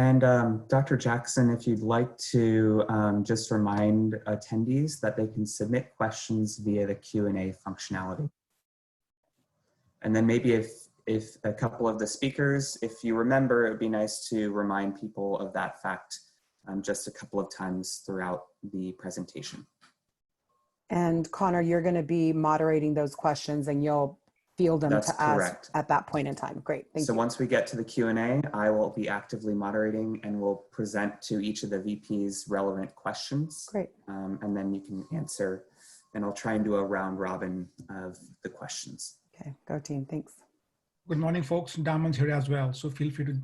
And Dr. Jackson, if you'd like to just remind attendees that they can submit questions via the Q&A functionality. And then maybe if a couple of the speakers, if you remember, it would be nice to remind people of that fact just a couple of times throughout the presentation. And Connor, you're going to be moderating those questions and you'll field them to us at that point in time. Great, thank you. So once we get to the Q&A, I will be actively moderating and will present to each of the VPs relevant questions. Great. And then you can answer, and I'll try and do a round robin of the questions. Okay, go team, thanks. Good morning, folks. Damon's here as well, so feel free to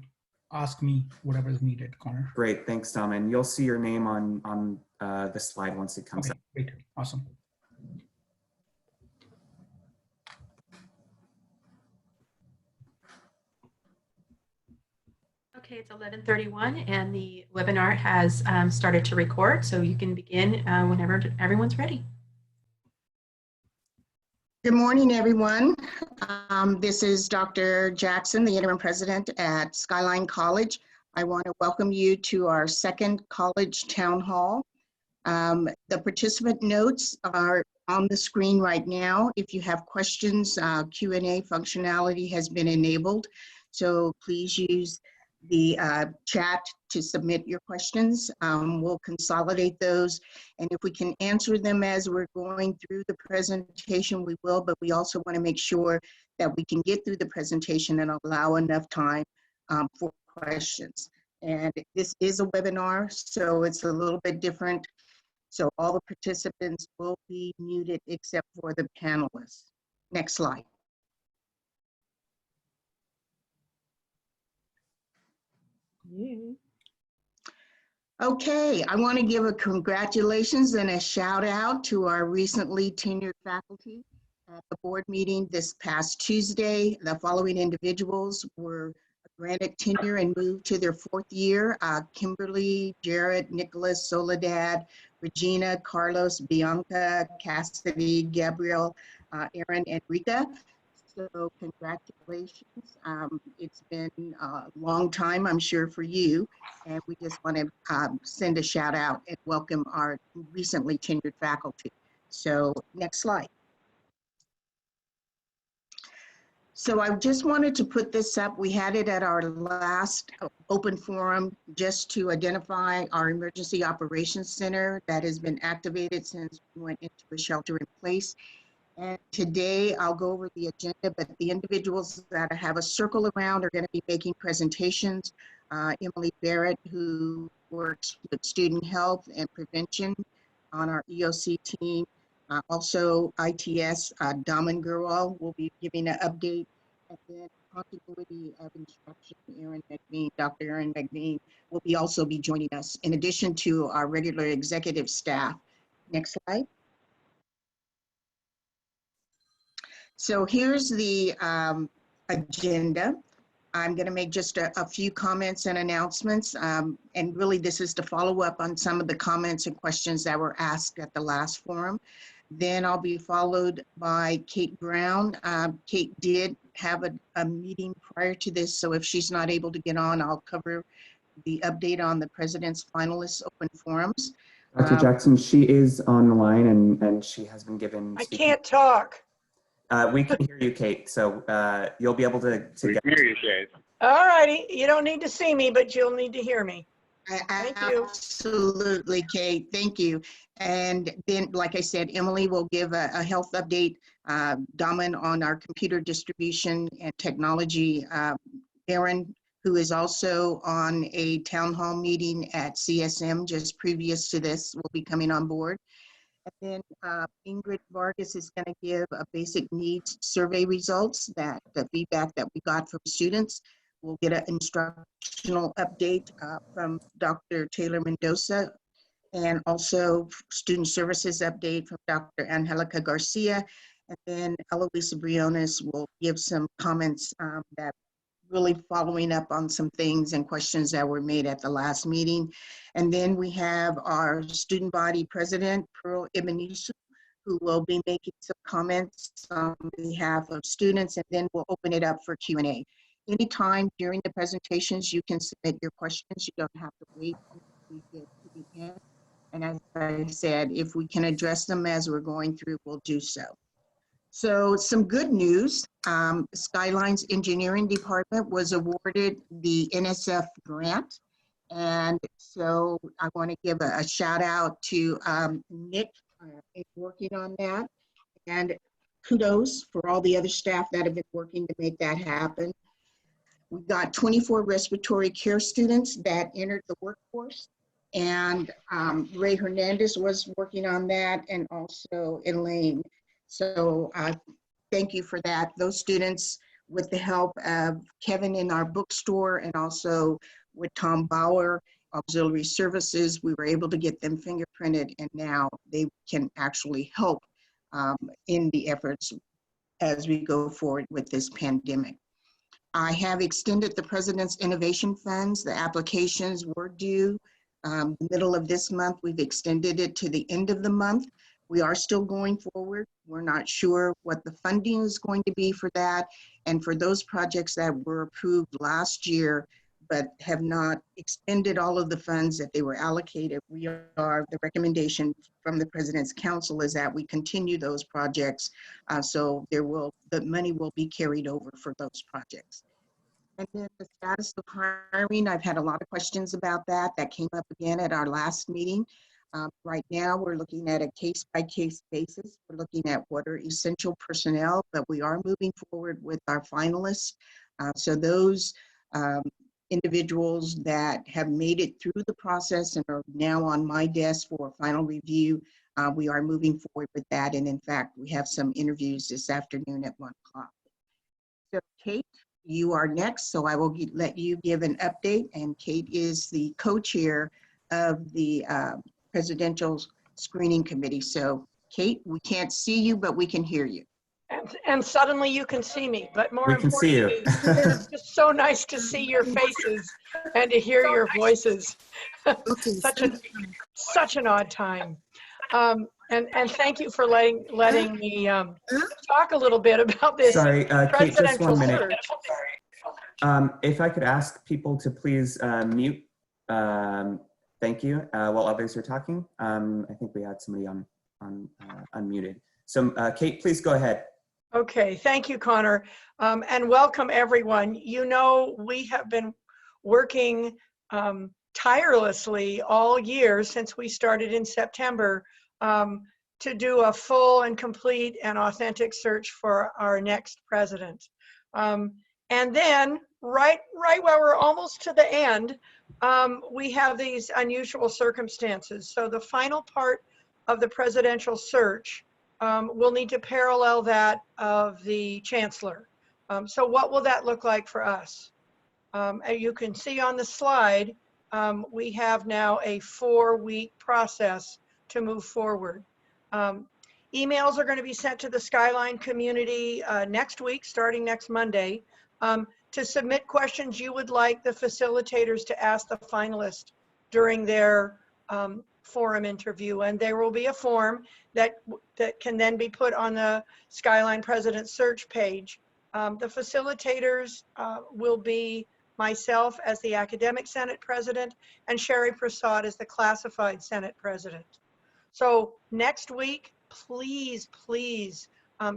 ask me whatever is needed, Connor. Great, thanks, Damon. You'll see your name on the slide once it comes up. Great, awesome. Okay, it's 11:31 and the webinar has started to record, so you can begin whenever everyone's ready. Good morning, everyone. This is Dr. Jackson, the interim president at Skyline College. I want to welcome you to our second college town hall. The participant notes are on the screen right now. If you have questions, Q&A functionality has been enabled, so please use the chat to submit your questions. We'll consolidate those, and if we can answer them as we're going through the presentation, we will, but we also want to make sure that we can get through the presentation and allow enough time for questions. And this is a webinar, so it's a little bit different. So all the participants will be muted except for the panelists. Next slide. Okay, I want to give a congratulations and a shout out to our recently tenured faculty at the board meeting this past Tuesday. The following individuals were granted tenure and moved to their fourth year: Kimberly, Jared, Nicholas, Soledad, Regina, Carlos, Bianca, Cassidy, Gabriel, Aaron, and Rika. So congratulations. It's been a long time, I'm sure, for you. And we just want to send a shout out and welcome our recently tenured faculty. So next slide. So I just wanted to put this up. We had it at our last open forum just to identify our emergency operations center that has been activated since we went into a shelter in place. And today I'll go over the agenda, but the individuals that have a circle around are going to be making presentations. Emily Barrett, who works with student health and prevention on our EOC team. Also ITS, Daman Gurwal will be giving an update. And then continuity of instruction, Aaron McBean, Dr. Aaron McBean will also be joining us in addition to our regular executive staff. Next slide. So here's the agenda. I'm going to make just a few comments and announcements. And really this is to follow up on some of the comments and questions that were asked at the last forum. Then I'll be followed by Kate Brown. Kate did have a meeting prior to this, so if she's not able to get on, I'll cover the update on the President's Finalists Open Forums. Dr. Jackson, she is on the line and she has been given. I can't talk. We can hear you, Kate, so you'll be able to get. We hear you, Kate. All righty, you don't need to see me, but you'll need to hear me. Thank you. Absolutely, Kate, thank you. And then, like I said, Emily will give a health update, Daman on our computer distribution and technology. Aaron, who is also on a town hall meeting at CSM just previous to this, will be coming on board. And then Ingrid Vargas is going to give a basic needs survey results, that the feedback that we got from students. We'll get an instructional update from Dr. Taylor Mendoza, and also student services update from Dr. Angelica Garcia. And then Eloisa Briones will give some comments that really following up on some things and questions that were made at the last meeting. And then we have our student body president, Pearl Ibenisu, who will be making some comments on behalf of students, and then we'll open it up for Q&A. anytime during the presentations, you can submit your questions. You don't have to wait until we get to the end. And as I said, if we can address them as we're going through, we'll do so. So some good news, Skyline's engineering department was awarded the NSF grant. And so I want to give a shout out to Nick working on that. And kudos for all the other staff that have been working to make that happen. We got 24 respiratory care students that entered the workforce. And Ray Hernandez was working on that, and also Elaine. So thank you for that. Those students, with the help of Kevin in our bookstore and also with Tom Bauer, Auxiliary Services, we were able to get them fingerprinted, and now they can actually help in the efforts as we go forward with this pandemic. I have extended the President's Innovation Funds. The applications were due the middle of this month. We've extended it to the end of the month. We are still going forward. We're not sure what the funding is going to be for that. And for those projects that were approved last year, but have not expended all of the funds that they were allocated, the recommendation from the President's Council is that we continue those projects. So the money will be carried over for those projects. And then the status of hiring, I've had a lot of questions about that. That came up again at our last meeting. Right now, we're looking at a case-by-case basis. We're looking at what are essential personnel, but we are moving forward with our finalists. So those individuals that have made it through the process and are now on my desk for final review, we are moving forward with that. And in fact, we have some interviews this afternoon at 1 o'clock. So Kate, you are next, so I will let you give an update. And Kate is the co-chair of the Presidential Screening Committee. So Kate, we can't see you, but we can hear you. And suddenly you can see me, but more We can see you. importantly, it's just so nice to see your faces and to hear your voices. Such an odd time. And thank you for letting me talk a little bit about this. Sorry, Kate, just 1 minute. Search. If I could ask people to please mute, thank you, while others are talking. I think we had somebody on unmuted. So Kate, please go ahead. Okay, thank you, Connor, and welcome everyone. You know, we have been working tirelessly all year since we started in September to do a full and complete and authentic search for our next president. And then right while we're almost to the end, we have these unusual circumstances. So the final part of the presidential search will need to parallel that of the chancellor. So what will that look like for us? As you can see on the slide, we have now a 4-week process to move forward. Emails are going to be sent to the Skyline community next week, starting next Monday, to submit questions you would like the facilitators to ask the finalists during their forum interview. And there will be a form that can then be put on the Skyline President Search page. The facilitators will be myself as the Academic Senate President and Sherry Prasad as the Classified Senate President. So next week, please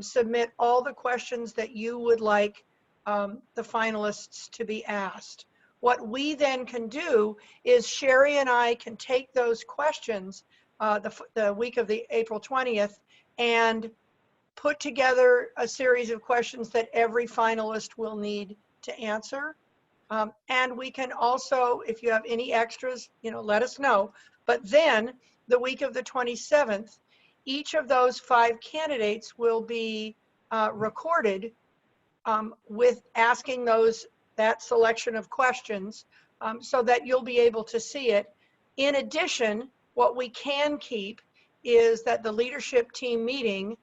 submit all the questions that you would like the finalists to be asked. What we then can do is Sherry and I can take those questions the week of the April 20th and put together a series of questions that every finalist will need to answer. And we can also, if you have any extras, let us know. But then the week of the 27th, each of those 5 candidates will be recorded with asking that selection of questions so that you'll be able to see it. In addition, what we can keep is that the leadership team meeting,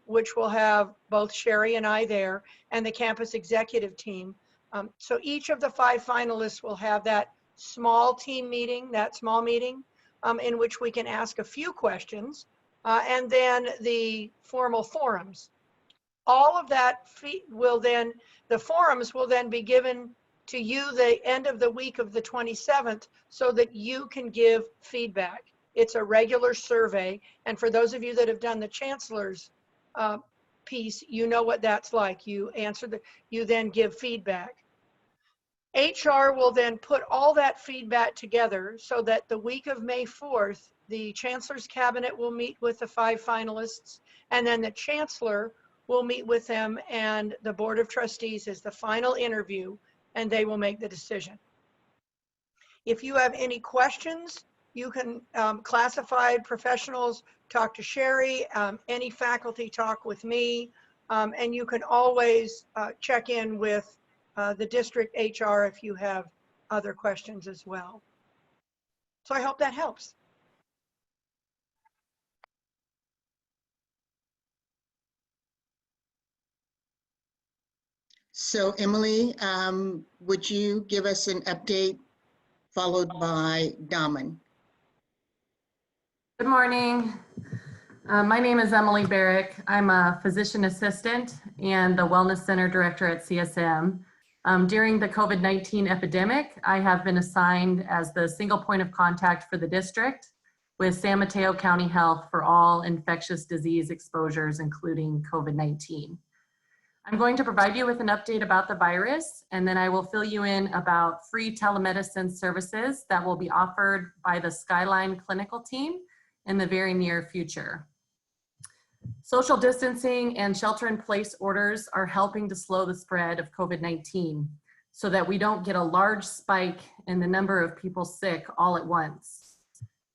which will have both Sherry and I there, and the campus executive team. So each of the 5 finalists will have that small team meeting, in which we can ask a few questions, and then the formal forums. all of that the forums will then be given to you the end of the week of the 27th so that you can give feedback. It's a regular survey. And for those of you that have done the chancellor's piece, you know what that's like. You then give feedback. HR will then put all that feedback together so that the week of May 4th, the Chancellor's Cabinet will meet with the 5 finalists, and then the Chancellor will meet with them, and the Board of Trustees is the final interview, and they will make the decision. If you have any questions, you can, classified professionals talk to Sherry, any faculty talk with me, and you can always check in with the district HR if you have other questions as well. So I hope that helps. So Emily, would you give us an update followed by Daman? Good morning. My name is Emily Barrick. I'm a physician assistant and the Wellness Center Director at CSM. During the COVID-19 epidemic, I have been assigned as the single point of contact for the district with San Mateo County Health for all infectious disease exposures, including COVID-19. I'm going to provide you with an update about the virus, and then I will fill you in about free telemedicine services that will be offered by the Skyline Clinical Team in the very near future. Social distancing and shelter-in-place orders are helping to slow the spread of COVID-19 so that we don't get a large spike in the number of people sick all at once.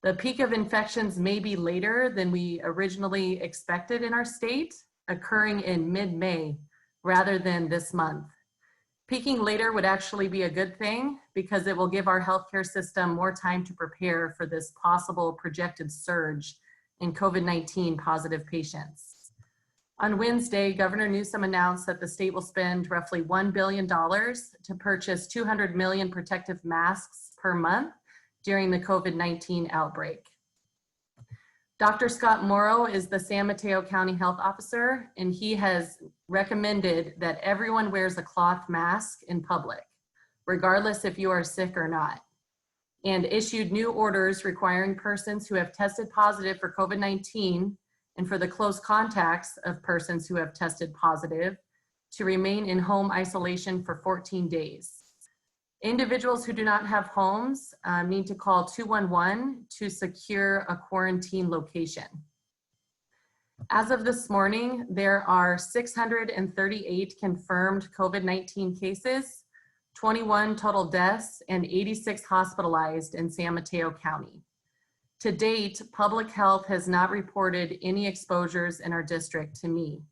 The peak of infections may be later than we originally expected in our state, occurring in mid-May rather than this month. Peaking later would actually be a good thing because it will give our healthcare system more time to prepare for this possible projected surge in COVID-19 positive patients. On Wednesday, Governor Newsom announced that the state will spend roughly $1 billion to purchase 200 million protective masks per month during the COVID-19 outbreak. Dr. Scott Morrow is the San Mateo County Health Officer, and he has recommended that everyone wears a cloth mask in public, regardless if you are sick or not, and issued new orders requiring persons who have tested positive for COVID-19 and for the close contacts of persons who have tested positive to remain in home isolation for 14 days. Individuals who do not have homes need to call 211 to secure a quarantine location. As of this morning, there are 638 confirmed COVID-19 cases, 21 total deaths, and 86 hospitalized in San Mateo County. To date, public health has not reported any exposures in our district to me.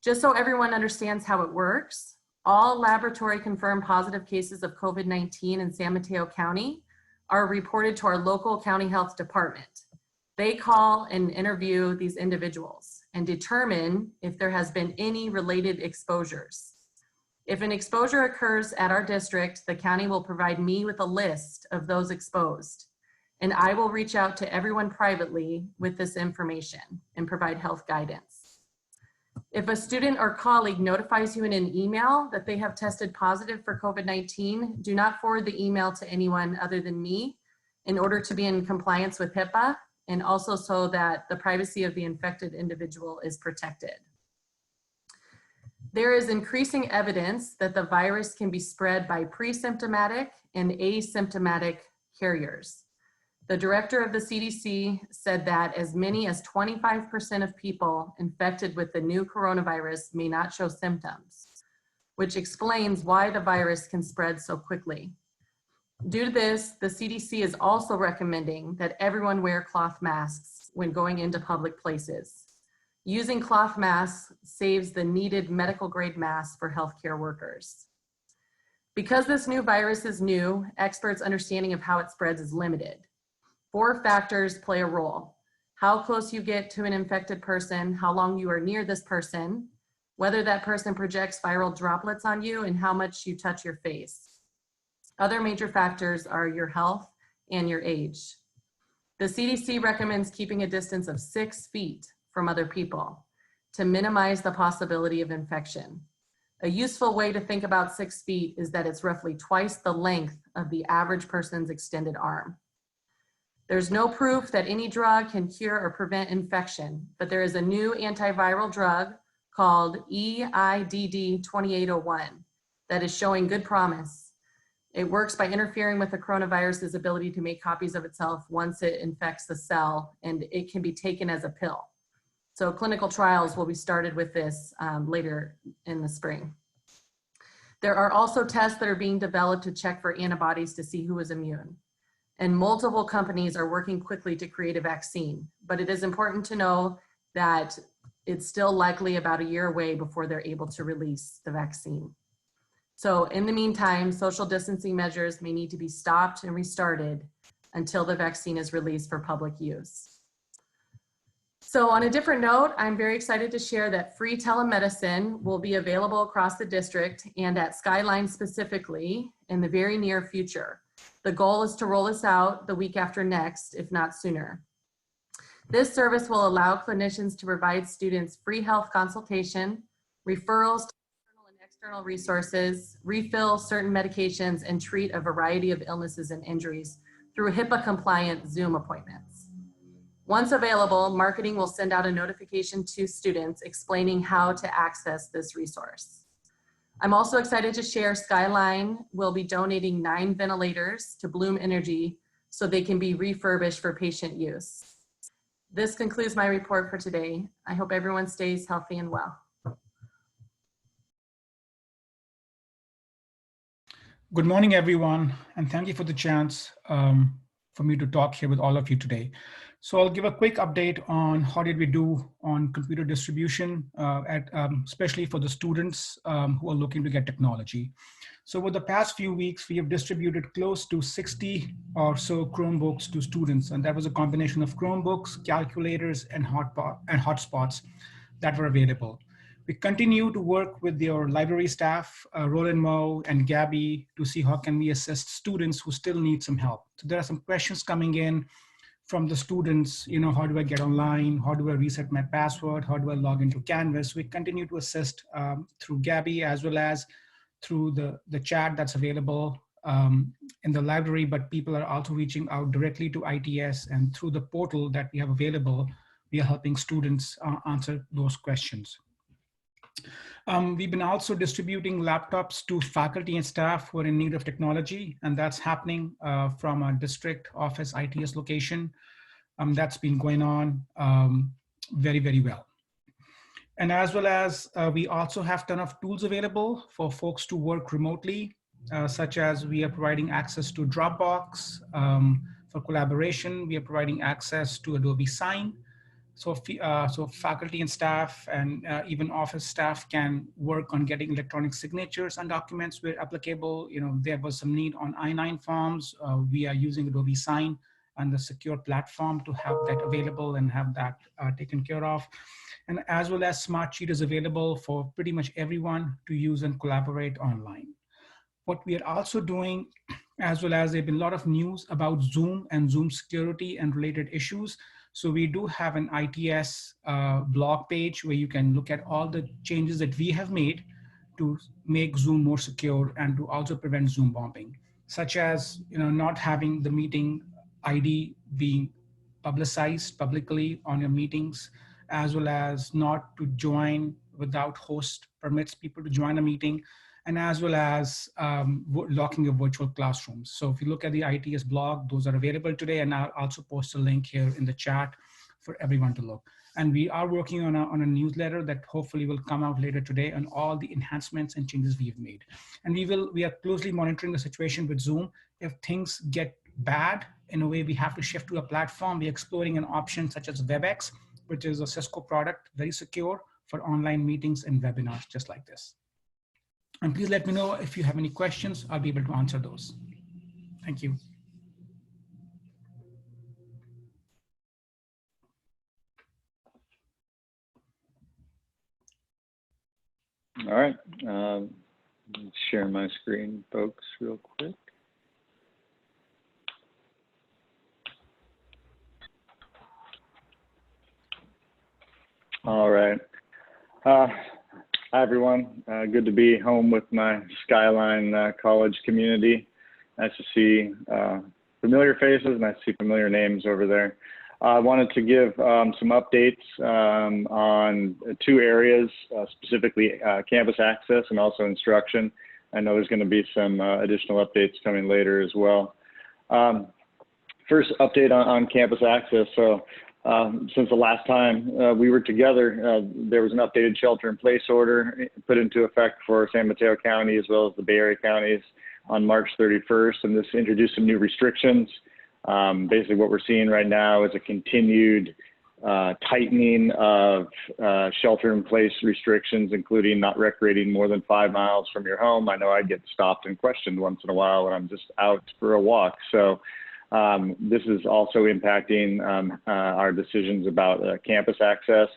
Just so everyone understands how it works, all laboratory confirmed positive cases of COVID-19 in San Mateo County are reported to our local county health department. They call and interview these individuals and determine if there has been any related exposures. If an exposure occurs at our district, the county will provide me with a list of those exposed, and I will reach out to everyone privately with this information and provide health guidance. If a student or colleague notifies you in an email that they have tested positive for COVID-19, do not forward the email to anyone other than me in order to be in compliance with HIPAA, and also so that the privacy of the infected individual is protected. There is increasing evidence that the virus can be spread by pre-symptomatic and asymptomatic carriers. The director of the CDC said that as many as 25% of people infected with the new coronavirus may not show symptoms, which explains why the virus can spread so quickly. Due to this, the CDC is also recommending that everyone wear cloth masks when going into public places. Using cloth masks saves the needed medical grade masks for healthcare workers. Because this new virus is new, experts' understanding of how it spreads is limited. 4 factors play a role: how close you get to an infected person, how long you are near this person, whether that person projects viral droplets on you, and how much you touch your face. Other major factors are your health and your age. The CDC recommends keeping a distance of 6 feet from other people. to minimize the possibility of infection. A useful way to think about 6 feet is that it's roughly twice the length of the average person's extended arm. There's no proof that any drug can cure or prevent infection, but there is a new antiviral drug called EIDD-2801 that is showing good promise. It works by interfering with the coronavirus's ability to make copies of itself once it infects the cell, and it can be taken as a pill. So clinical trials will be started with this later in the spring. There are also tests that are being developed to check for antibodies to see who is immune. And multiple companies are working quickly to create a vaccine, but it is important to know that it's still likely about a year away before they're able to release the vaccine. So in the meantime, social distancing measures may need to be stopped and restarted until the vaccine is released for public use. So on a different note, I'm very excited to share that free telemedicine will be available across the district and at Skyline specifically in the very near future. The goal is to roll this out the week after next, if not sooner. This service will allow clinicians to provide students free health consultation, referrals to internal and external resources, refill certain medications, and treat a variety of illnesses and injuries through HIPAA-compliant Zoom appointments. Once available, marketing will send out a notification to students explaining how to access this resource. I'm also excited to share Skyline will be donating 9 ventilators to Bloom Energy so they can be refurbished for patient use. This concludes my report for today. I hope everyone stays healthy and well. Good morning, everyone, and thank you for the chance for me to talk here with all of you today. So I'll give a quick update on how did we do on computer distribution, especially for the students who are looking to get technology. So over the past few weeks, we have distributed close to 60 or so Chromebooks to students, and that was a combination of Chromebooks, calculators, and hotspots that were available. We continue to work with your library staff, Roland Moe and Gabby, to see how can we assist students who still need some help. So there are some questions coming in from the students, how do I get online? How do I reset my password? How do I log into Canvas? We continue to assist through Gabby as well as through the chat that's available in the library, but people are also reaching out directly to ITS, and through the portal that we have available, we are helping students answer those questions. We've been also distributing laptops to faculty and staff who are in need of technology, and that's happening from our district office ITS location. That's been going on very, very well. And as well as we also have a ton of tools available for folks to work remotely, such as we are providing access to Dropbox for collaboration. We are providing access to Adobe Sign. So faculty and staff and even office staff can work on getting electronic signatures on documents where applicable. There was some need on I-9 forms. We are using Adobe Sign and the secure platform to have that available and have that taken care of. And as well as Smartsheet is available for pretty much everyone to use and collaborate online. What we are also doing, as well as there's been a lot of news about Zoom and Zoom security and related issues. So we do have an ITS blog page where you can look at all the changes that we have made to make Zoom more secure and to also prevent Zoom bombing, such as not having the meeting ID being publicized publicly on your meetings, as well as not to join without host permits people to join a meeting, and as well as locking your virtual classrooms. So if you look at the ITS blog, those are available today, and I'll also post a link here in the chat for everyone to look. And we are working on a newsletter that hopefully will come out later today on all the enhancements and changes we've made. And we are closely monitoring the situation with Zoom. If things get bad, in a way we have to shift to a platform, we're exploring an option such as WebEx, which is a Cisco product, very secure for online meetings and webinars just like this. And please let me know if you have any questions. I'll be able to answer those. Thank you. All right, share my screen, folks, real quick. All right. Hi, everyone. Good to be home with my Skyline College community. Nice to see familiar faces, nice to see familiar names over there. I wanted to give some updates on 2 areas, specifically campus access and also instruction. I know there's going to be some additional updates coming later as well. First update on campus access. So since the last time we were together, there was an updated shelter-in-place order put into effect for San Mateo County as well as the Bay Area counties on March 31st, and this introduced some new restrictions. Basically what we're seeing right now is a continued tightening of shelter-in-place restrictions, including not recreating more than 5 miles from your home. I know I get stopped and questioned once in a while when I'm just out for a walk. So this is also impacting our decisions about campus access.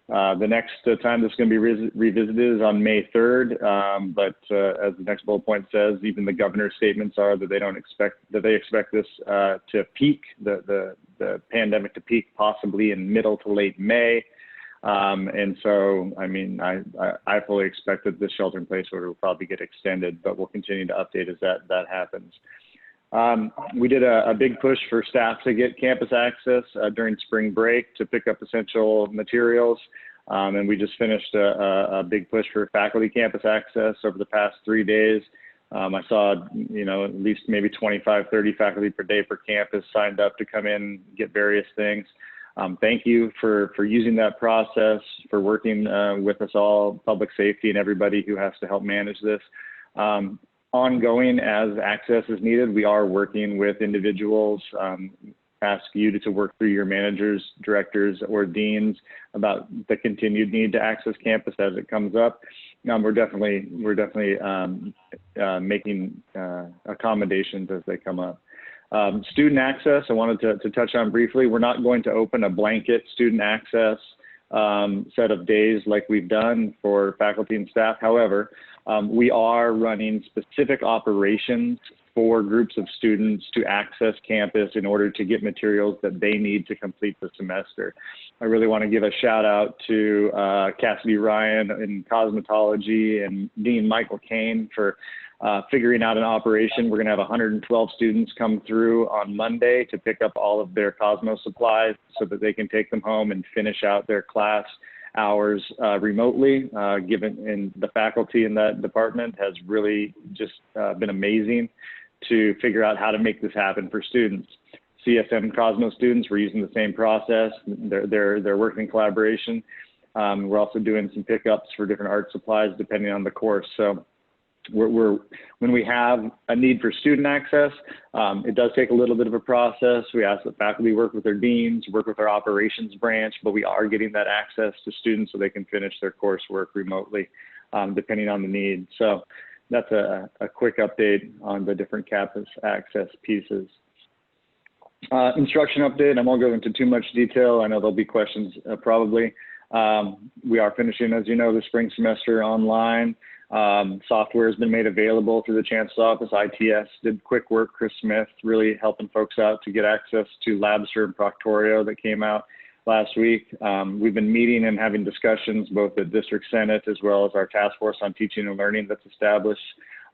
The next time this is going to be revisited is on May 3rd, but as the next bullet point says, even the governor's statements are that they expect this to peak, the pandemic to peak possibly in middle to late May. And so, I mean, I fully expect that this shelter-in-place order will probably get extended, but we'll continue to update as that happens. We did a big push for staff to get campus access during spring break to pick up essential materials. And we just finished a big push for faculty campus access over the past 3 days. I saw, at least maybe 25, 30 faculty per day per campus signed up to come in, get various things. Thank you for using that process, for working with us all, public safety and everybody who has to help manage this. Ongoing as access is needed, we are working with individuals, ask you to work through your managers, directors, or deans about the continued need to access campus as it comes up. We're definitely making accommodations as they come up. Student access, I wanted to touch on briefly. We're not going to open a blanket student access set of days like we've done for faculty and staff. However, we are running specific operations for groups of students to access campus in order to get materials that they need to complete the semester. I really want to give a shout out to Cassidy Ryan in cosmetology and Dean Michael Kane for figuring out an operation. We're going to have 112 students come through on Monday to pick up all of their Cosmo supplies so that they can take them home and finish out their class hours remotely. Given the faculty in that department has really just been amazing to figure out how to make this happen for students. CSM Cosmo students, we're using the same process. They're working in collaboration. We're also doing some pickups for different art supplies depending on the course. So when we have a need for student access, it does take a little bit of a process. We ask that faculty work with their deans, work with our operations branch, but we are getting that access to students so they can finish their coursework remotely, depending on the need. So that's a quick update on the different campus access pieces. Instruction update, I won't go into too much detail. I know there'll be questions probably. We are finishing, as you know, the spring semester online. Software has been made available through the Chancellor's Office. ITS did quick work. Chris Smith really helping folks out to get access to Labster and Proctorio that came out last week. We've been meeting and having discussions both at District Senate as well as our task force on teaching and learning that's established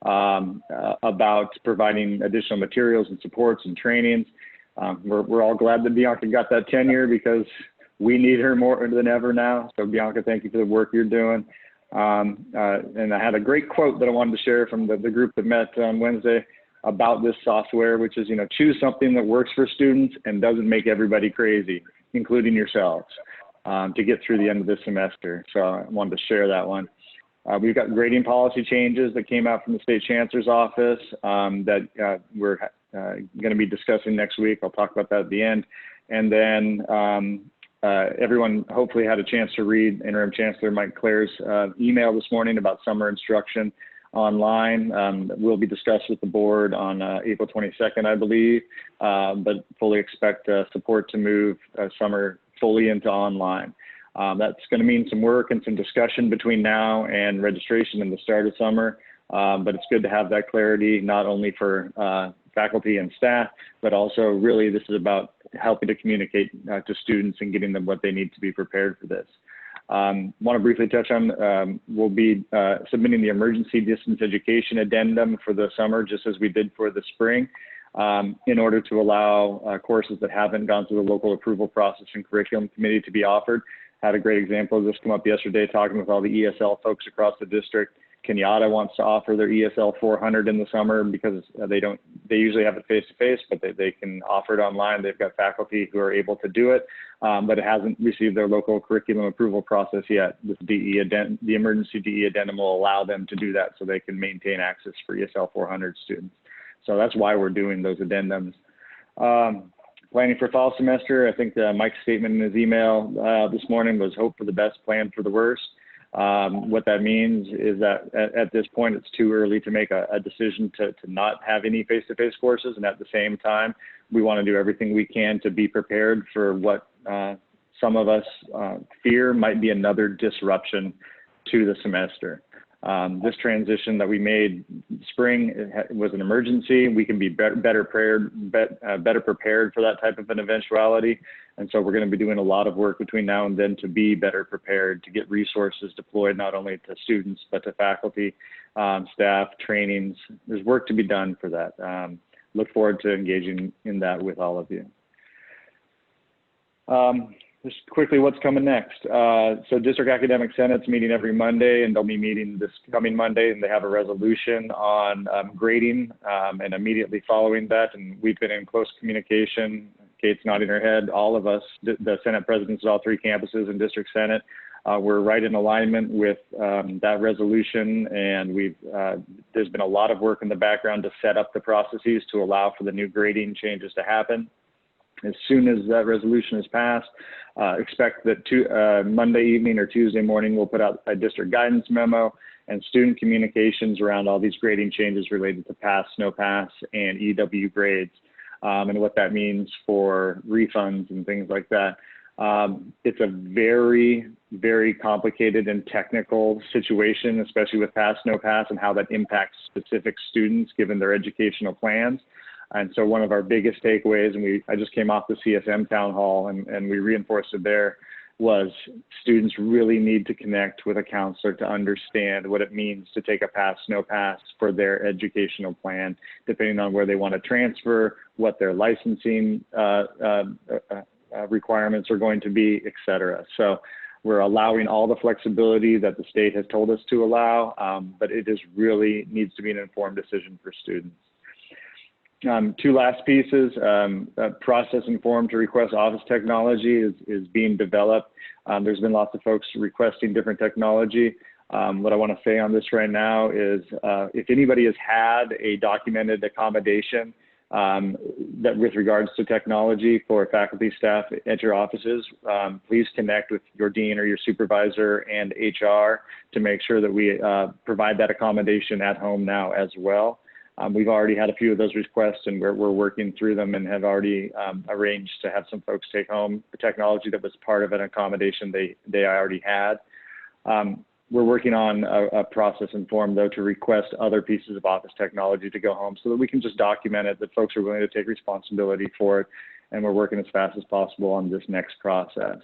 about providing additional materials and supports and trainings. We're all glad that Bianca got that tenure because we need her more than ever now. So Bianca, thank you for the work you're doing. And I had a great quote that I wanted to share from the group that met on Wednesday about this software, which is, choose something that works for students and doesn't make everybody crazy, including yourselves, to get through the end of this semester. So I wanted to share that one. We've got grading policy changes that came out from the State Chancellor's Office that we're going to be discussing next week. I'll talk about that at the end. And then everyone hopefully had a chance to read Interim Chancellor Mike Clare's email this morning about summer instruction online. That will be discussed with the board on April 22nd, I believe, but fully expect support to move summer fully into online. That's going to mean some work and some discussion between now and registration and the start of summer, but it's good to have that clarity, not only for faculty and staff, but also really this is about helping to communicate to students and getting them what they need to be prepared for this. Want to briefly touch on, we'll be submitting the emergency distance education addendum for the summer, just as we did for the spring, in order to allow courses that haven't gone through the local approval process and curriculum committee to be offered. Had a great example of this come up yesterday, talking with all the ESL folks across the district. Kenyatta wants to offer their ESL 400 in the summer because they usually have it face-to-face, but they can offer it online. They've got faculty who are able to do it, but it hasn't received their local curriculum approval process yet. This the emergency DE addendum will allow them to do that so they can maintain access for ESL 400 students. So that's why we're doing those addendums. Planning for fall semester, I think Mike's statement in his email this morning was hope for the best, plan for the worst. What that means is that at this point, it's too early to make a decision to not have any face-to-face courses. And at the same time, we want to do everything we can to be prepared for what some of us fear might be another disruption to the semester. This transition that we made spring was an emergency. We can be better prepared for that type of an eventuality. And so we're going to be doing a lot of work between now and then to be better prepared, to get resources deployed not only to students, but to faculty, staff, trainings. There's work to be done for that. Look forward to engaging in that with all of you. Just quickly, what's coming next? So District Academic Senate's meeting every Monday, and they'll be meeting this coming Monday, and they have a resolution on grading, and immediately following that, and we've been in close communication. Kate's nodding her head. All of us, the Senate presidents of all three campuses and District Senate, we're right in alignment with that resolution, and there's been a lot of work in the background to set up the processes to allow for the new grading changes to happen. As soon as that resolution is passed, expect that Monday evening or Tuesday morning, we'll put out a district guidance memo and student communications around all these grading changes related to pass, no pass, and EW grades, and what that means for refunds and things like that. It's a very, very complicated and technical situation, especially with pass, no pass, and how that impacts specific students given their educational plans. And so one of our biggest takeaways, and I just came off the CSM town hall and we reinforced it there, was students really need to connect with a counselor to understand what it means to take a pass, no pass for their educational plan, depending on where they want to transfer, what their licensing requirements are going to be, et cetera. So we're allowing all the flexibility that the state has told us to allow, but it really needs to be an informed decision for students. Two last pieces, process and form to request office technology is being developed. There's been lots of folks requesting different technology. What I want to say on this right now is if anybody has had a documented accommodation that with regards to technology for faculty, staff at your offices, please connect with your dean or your supervisor and HR to make sure that we provide that accommodation at home now as well. We've already had a few of those requests, and we're working through them and have already arranged to have some folks take home the technology that was part of an accommodation they already had. We're working on a process and form, though, to request other pieces of office technology to go home so that we can just document it, that folks are willing to take responsibility for it, and we're working as fast as possible on this next process.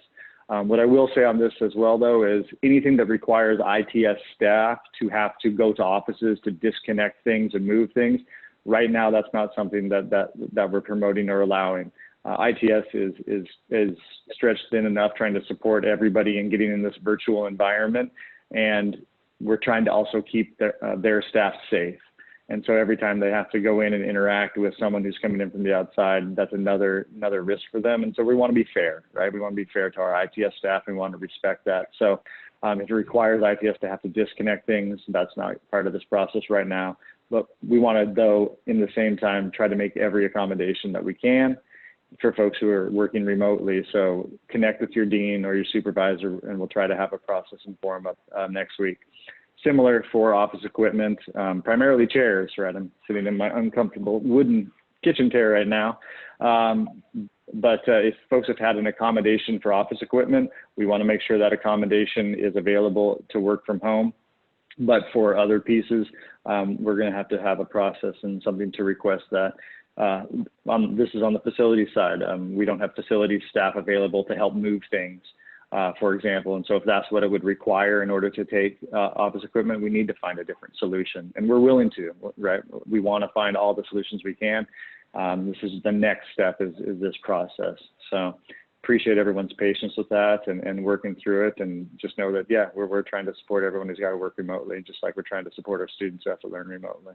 What I will say on this as well, though, is anything that requires ITS staff to have to go to offices to disconnect things and move things, right now that's not something that we're promoting or allowing. ITS is stretched thin enough trying to support everybody and getting in this virtual environment, and we're trying to also keep their staff safe. And so every time they have to go in and interact with someone who's coming in from the outside, that's another risk for them. And so we want to be fair, right? We want to be fair to our ITS staff and we want to respect that. So if it requires ITS to have to disconnect things, that's not part of this process right now. But we want to, though, in the same time, try to make every accommodation that we can for folks who are working remotely. So connect with your dean or your supervisor, and we'll try to have a process and form up next week. Similar for office equipment, primarily chairs, right? I'm sitting in my uncomfortable wooden kitchen chair right now. But if folks have had an accommodation for office equipment, we want to make sure that accommodation is available to work from home. But for other pieces, we're going to have a process and something to request that. This is on the facility side. We don't have facility staff available to help move things. for example. And so if that's what it would require in order to take office equipment, we need to find a different solution. And we're willing to, right? We want to find all the solutions we can. This is the next step is this process. So appreciate everyone's patience with that and working through it. And just know that, yeah, we're trying to support everyone who's got to work remotely, just like we're trying to support our students who have to learn remotely.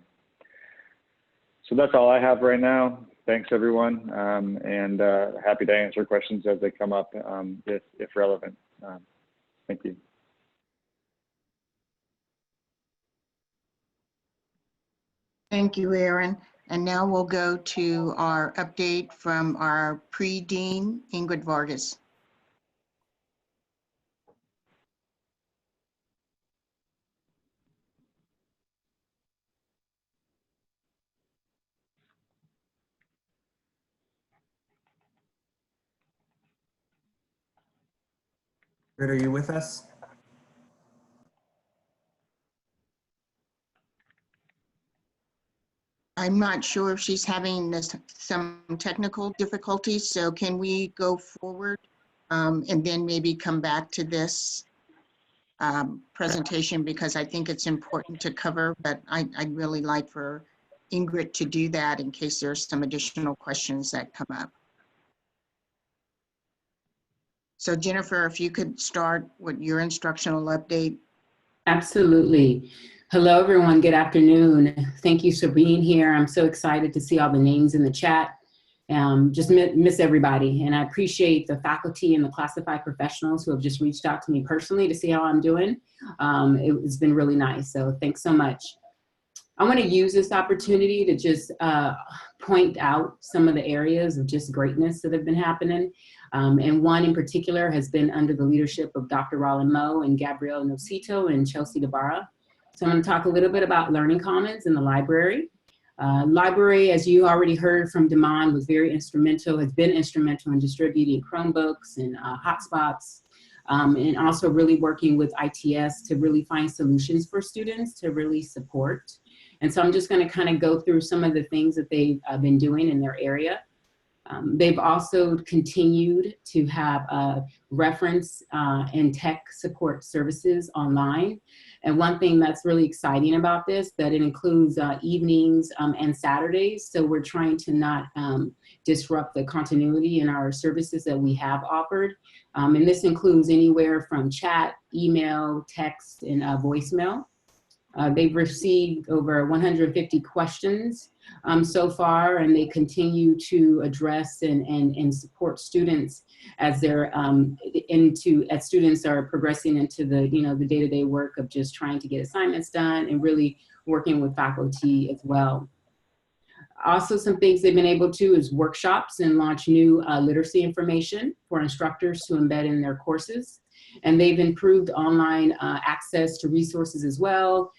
So that's all I have right now. Thanks, everyone, and happy to answer questions as they come up if relevant. Thank you. Thank you, Aaron. And now we'll go to our update from our pre-dean, Ingrid Vargas. Ingrid, are you with us? I'm not sure if she's having some technical difficulties, so can we go forward and then maybe come back to this presentation, because I think it's important to cover, but I'd really like for Ingrid to do that in case there's some additional questions that come up. So Jennifer, if you could start with your instructional update. Absolutely. Hello, everyone. Good afternoon. Thank you for being here. I'm so excited to see all the names in the chat. Just miss everybody. And I appreciate the faculty and the classified professionals who have just reached out to me personally to see how I'm doing. It's been really nice. So thanks so much. I want to use this opportunity to just point out some of the areas of just greatness that have been happening. And one in particular has been under the leadership of Dr. Roland Moe and Gabrielle Nocito and Chelsea DeBarra. So I'm going to talk a little bit about Learning Commons in the library. Library, as you already heard from Damon, was very instrumental, has been instrumental in distributing Chromebooks and hotspots, and also really working with ITS to really find solutions for students to really support. And so I'm just going to kind of go through some of the things that they've been doing in their area. They've also continued to have reference and tech support services online. And one thing that's really exciting about this, that it includes evenings and Saturdays. So we're trying to not disrupt the continuity in our services that we have offered. And this includes anywhere from chat, email, text, and voicemail. They've received over 150 questions so far, and they continue to address and support students as they're as students are progressing into the the day-to-day work of just trying to get assignments done and really working with faculty as well. Also, some things they've been able to is workshops and launch new literacy information for instructors to embed in their courses. And they've improved online access to resources as well,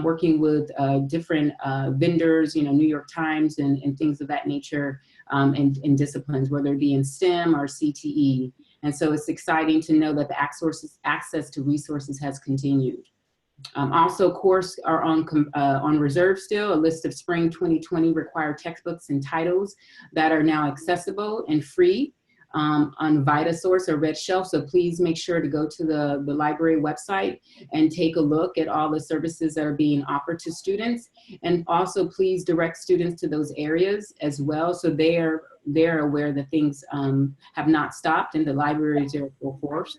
working with different vendors, New York Times and things of that nature in disciplines, whether it be in STEM or CTE. And so it's exciting to know that the access to resources has continued. Also, courses are on reserve still, a list of spring 2020 required textbooks and titles that are now accessible and free on VitaSource or Red Shelf. So please make sure to go to the library website and take a look at all the services that are being offered to students. And also please direct students to those areas as well, so they're aware that things have not stopped and the libraries are full force.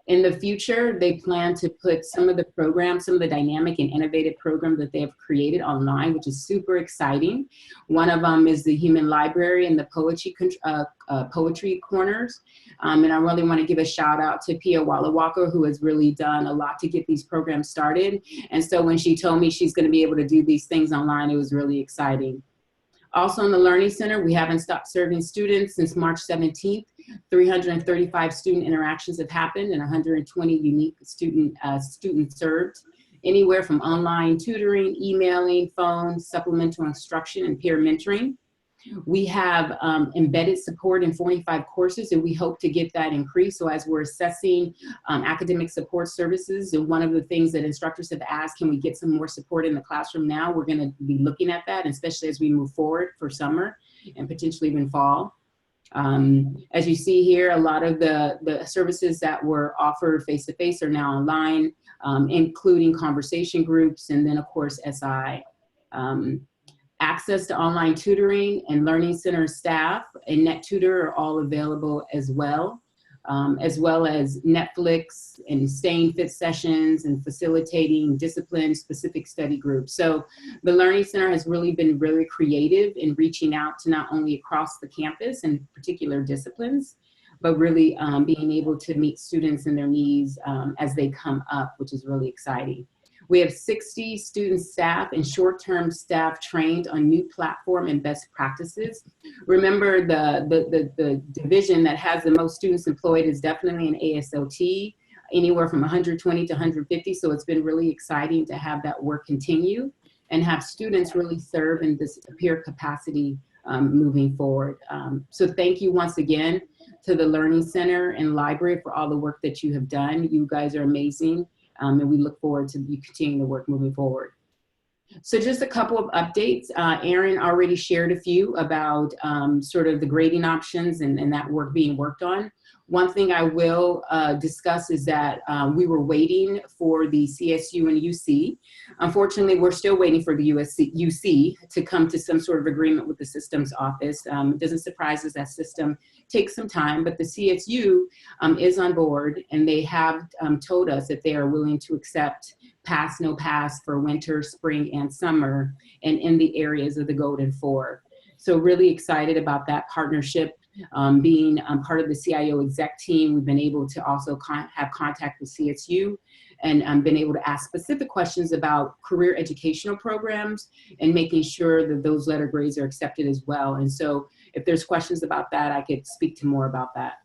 In the future, they plan to put some of the programs, some of the dynamic and innovative programs that they have created online, which is super exciting. One of them is the Human Library and the Poetry Corners. And I really want to give a shout out to Pia Walla Walker, who has really done a lot to get these programs started. And so when she told me she's going to be able to do these things online, it was really exciting. Also in the Learning Center, we haven't stopped serving students since March 17th. 335 student interactions have happened and 120 unique students served, anywhere from online tutoring, emailing, phone, supplemental instruction, and peer mentoring. We have embedded support in 45 courses, and we hope to get that increased. So as we're assessing academic support services, and one of the things that instructors have asked, can we get some more support in the classroom now? We're gonna be looking at that, especially as we move forward for summer and potentially even fall. As you see here, a lot of the services that were offered face-to-face are now online, including conversation groups, and then of course SI. Access to online tutoring and Learning Center staff and NetTutor are all available as well as Netflix and staying fit sessions and facilitating discipline-specific study groups. So the Learning Center has really been very creative in reaching out to not only across the campus and particular disciplines, but really being able to meet students and their needs as they come up, which is really exciting. We have 60 student staff and short-term staff trained on new platform and best practices. Remember, the division that has the most students employed is definitely an ASLT, anywhere from 120 to 150. So it's been really exciting to have that work continue and have students really serve in this peer capacity moving forward. So thank you once again to the Learning Center and library for all the work that you have done. You guys are amazing. And we look forward to you continuing the work moving forward. So just a couple of updates. Aaron already shared a few about sort of the grading options and that work being worked on. One thing I will discuss is that we were waiting for the CSU and UC. Unfortunately, we're still waiting for the UC to come to some sort of agreement with the systems office. It doesn't surprise us that system takes some time, but the CSU is on board, and they have told us that they are willing to accept pass, no pass for winter, spring, and summer, and in the areas of the Golden Four. So really excited about that partnership. Being part of the CIO exec team, we've been able to also have contact with CSU and been able to ask specific questions about career educational programs and making sure that those letter grades are accepted as well. And so if there's questions about that, I could speak to more about that.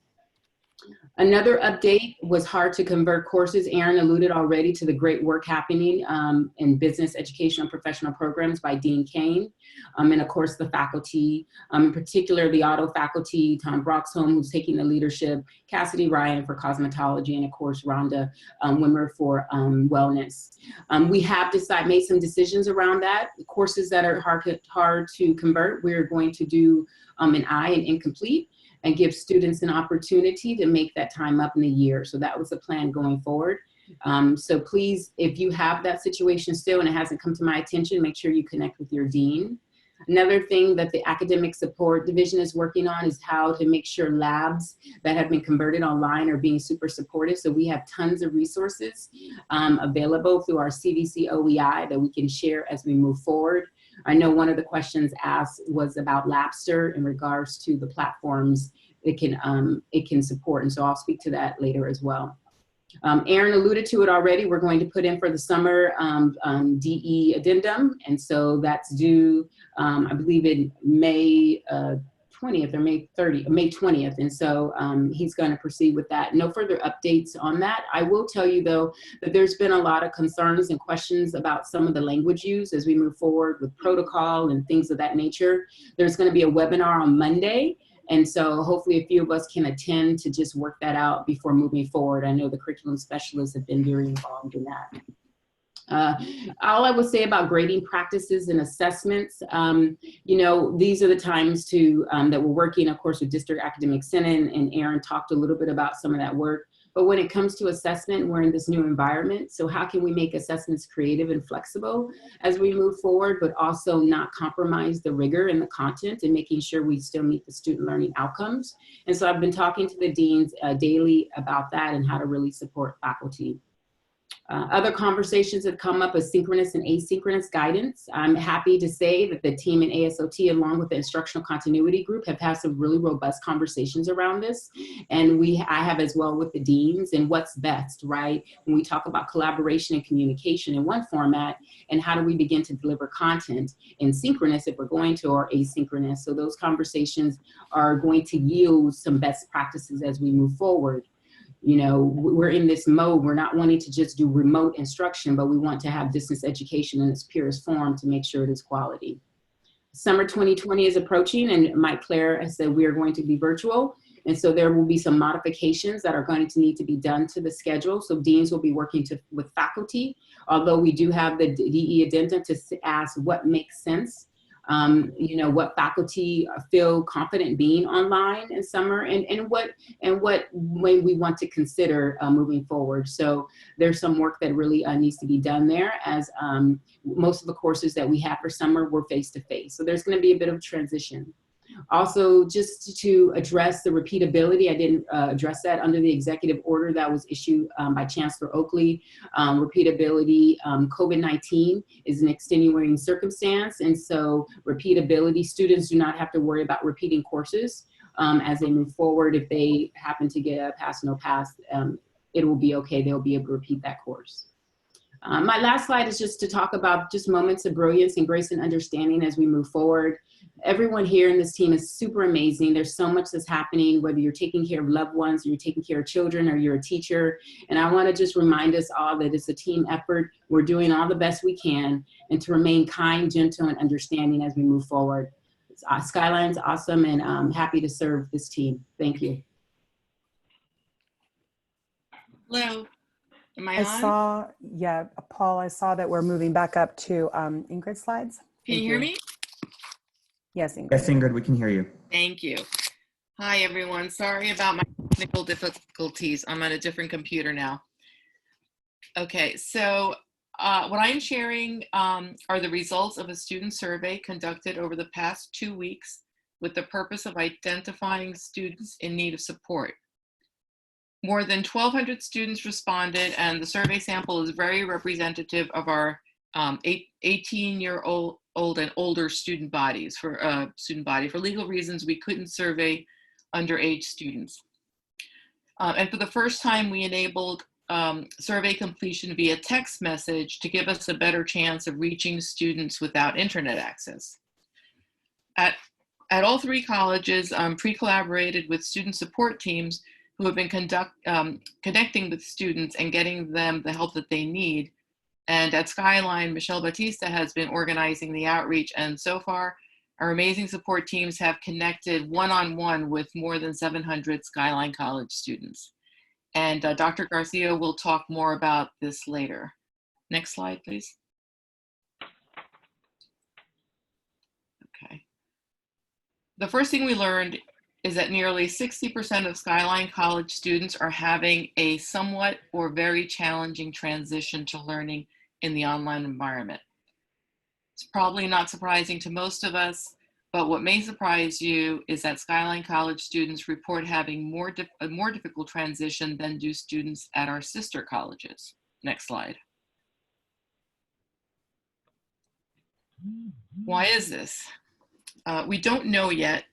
Another update was hard to convert courses. Aaron alluded already to the great work happening in business education and professional programs by Dean Kane. And of course the faculty, in particular the auto faculty, Tom Broxholm, who's taking the leadership, Cassidy Ryan for cosmetology, and of course Rhonda Wimmer for wellness. We have made some decisions around that. Courses that are hard to convert, we're going to do an I and incomplete, and give students an opportunity to make that time up in a year. So that was the plan going forward. So please, if you have that situation still and it hasn't come to my attention, make sure you connect with your dean. Another thing that the academic support division is working on is how to make sure labs that have been converted online are being super supported. So we have tons of resources available through our CDC OEI that we can share as we move forward. I know one of the questions asked was about Labster in regards to the platforms it can support, and so I'll speak to that later as well. Aaron alluded to it already. We're going to put in for the summer DE addendum, and so that's due, I believe, in May 20th or May 20th, and so he's going to proceed with that. No further updates on that. I will tell you though that there's been a lot of concerns and questions about some of the language used as we move forward with protocol and things of that nature. There's going to be a webinar on Monday, and so hopefully a few of us can attend to just work that out before moving forward. I know the curriculum specialists have been very involved in that. All I would say about grading practices and assessments, you know, these are the times that we're working, of course, with District Academic Senate, and Aaron talked a little bit about some of that work. But when it comes to assessment, we're in this new environment. So how can we make assessments creative and flexible as we move forward, but also not compromise the rigor and the content and making sure we still meet the student learning outcomes? And so I've been talking to the deans daily about that and how to really support faculty. Other conversations have come up as synchronous and asynchronous guidance. I'm happy to say that the team in ASOT, along with the instructional continuity group, have had some really robust conversations around this. And I have as well with the deans and what's best, right? When we talk about collaboration and communication in one format, and how do we begin to deliver content in synchronous if we're going to, or asynchronous. So those conversations are going to yield some best practices as we move forward. You know, we're in this mode, we're not wanting to just do remote instruction, but we want to have distance education in its purest form to make sure it is quality. Summer 2020 is approaching, and Mike Claire has said we are going to be virtual. And so there will be some modifications that are going to need to be done to the schedule. So deans will be working with faculty, although we do have the DE addendum to ask what makes sense you know, what faculty feel confident being online in summer, and what when we want to consider moving forward. So there's some work that really needs to be done there, as most of the courses that we have for summer were face-to-face. So there's going to be a bit of transition. Also, just to address the repeatability, I didn't address that under the executive order that was issued by Chancellor Oakley. Repeatability, COVID-19 is an extenuating circumstance, and so repeatability, students do not have to worry about repeating courses as they move forward. If they happen to get a pass, no pass, it will be okay. They'll be able to repeat that course. My last slide is just to talk about just moments of brilliance and grace and understanding as we move forward. Everyone here in this team is super amazing. There's so much that's happening, whether you're taking care of loved ones, or you're taking care of children, or you're a teacher. And I want to just remind us all that it's a team effort. We're doing all the best we can, and to remain kind, gentle, and understanding as we move forward. Skyline's awesome, and I'm happy to serve this team. Thank you. Hello. Am I on? Yeah, Paul, I saw that we're moving back up to Ingrid's slides. Can you hear me? Yes, Ingrid. Yes, Ingrid, we can hear you. Thank you. Hi, everyone. Sorry about my technical difficulties. I'm on a different computer now. Okay, so what I'm sharing are the results of a student survey conducted over the past 2 weeks with the purpose of identifying students in need of support. More than 1,200 students responded, and the survey sample is very representative of our 18-year-old and older student bodies. For legal reasons, we couldn't survey underage students. And for the first time, we enabled survey completion via text message to give us a better chance of reaching students without internet access. At all 3 colleges, pre-collaborated with student support teams who have been connecting with students and getting them the help that they need. And at Skyline, Michelle Batista has been organizing the outreach, and so far, our amazing support teams have connected one-on-one with more than 700 Skyline College students. And Dr. Garcia will talk more about this later. Next slide, please. Okay. The first thing we learned is that nearly 60% of Skyline College students are having a somewhat or very challenging transition to learning in the online environment. It's probably not surprising to most of us, but what may surprise you is that Skyline College students report having a more difficult transition than do students at our sister colleges. Next slide. Why is this? We don't know yet,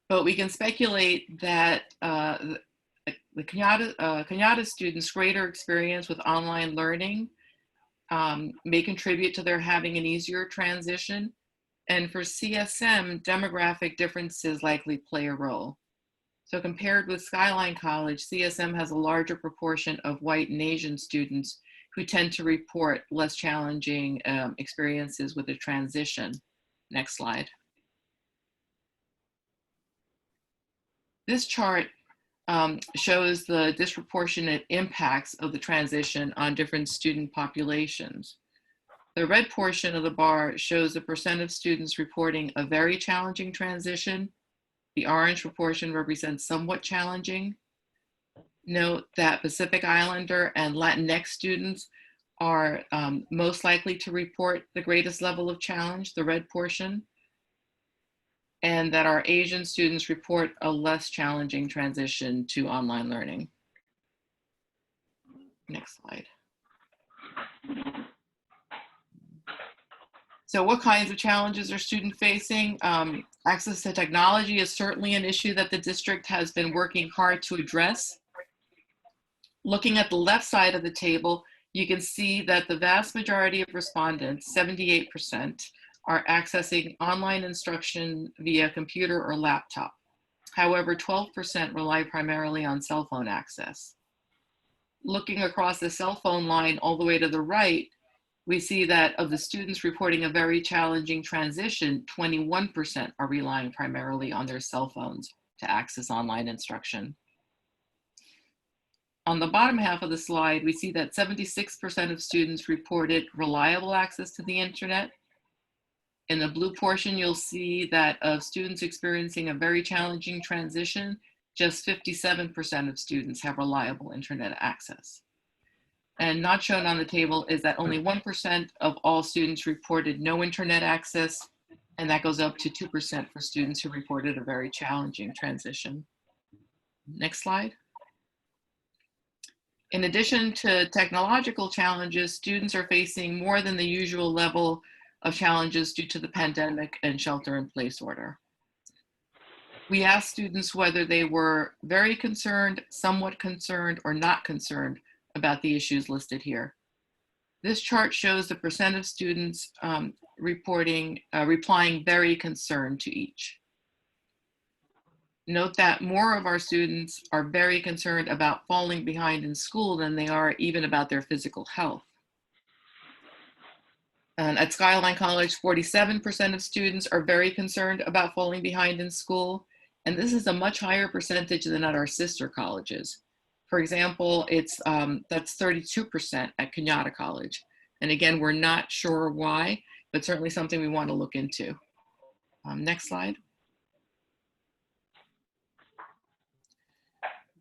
but we can speculate that the Cañada students' greater experience with online learning may contribute to their having an easier transition. And for CSM, demographic differences likely play a role. So compared with Skyline College, CSM has a larger proportion of white and Asian students who tend to report less challenging experiences with the transition. Next slide. This chart shows the disproportionate impacts of the transition on different student populations. The red portion of the bar shows the percent of students reporting a very challenging transition. The orange proportion represents somewhat challenging. Note that Pacific Islander and Latinx students are most likely to report the greatest level of challenge, the red portion, and that our Asian students report a less challenging transition to online learning. Next slide. So what kinds of challenges are students facing? Access to technology is certainly an issue that the district has been working hard to address. Looking at the left side of the table, you can see that the vast majority of respondents, 78%, are accessing online instruction via computer or laptop. However, 12% rely primarily on cell phone access. Looking across the cell phone line all the way to the right, we see that of the students reporting a very challenging transition, 21% are relying primarily on their cell phones to access online instruction. On the bottom half of the slide, we see that 76% of students reported reliable access to the internet. In the blue portion, you'll see that of students experiencing a very challenging transition, just 57% of students have reliable internet access. And not shown on the table is that only 1% of all students reported no internet access, and that goes up to 2% for students who reported a very challenging transition. Next slide. In addition to technological challenges, students are facing more than the usual level of challenges due to the pandemic and shelter-in-place order. We asked students whether they were very concerned, somewhat concerned, or not concerned about the issues listed here. This chart shows the percent of students replying very concerned to each. Note that more of our students are very concerned about falling behind in school than they are even about their physical health. And at Skyline College, 47% of students are very concerned about falling behind in school. And this is a much higher percentage than at our sister colleges. For example, that's 32% at Kenyatta College. And again, we're not sure why, but certainly something we want to look into. Next slide.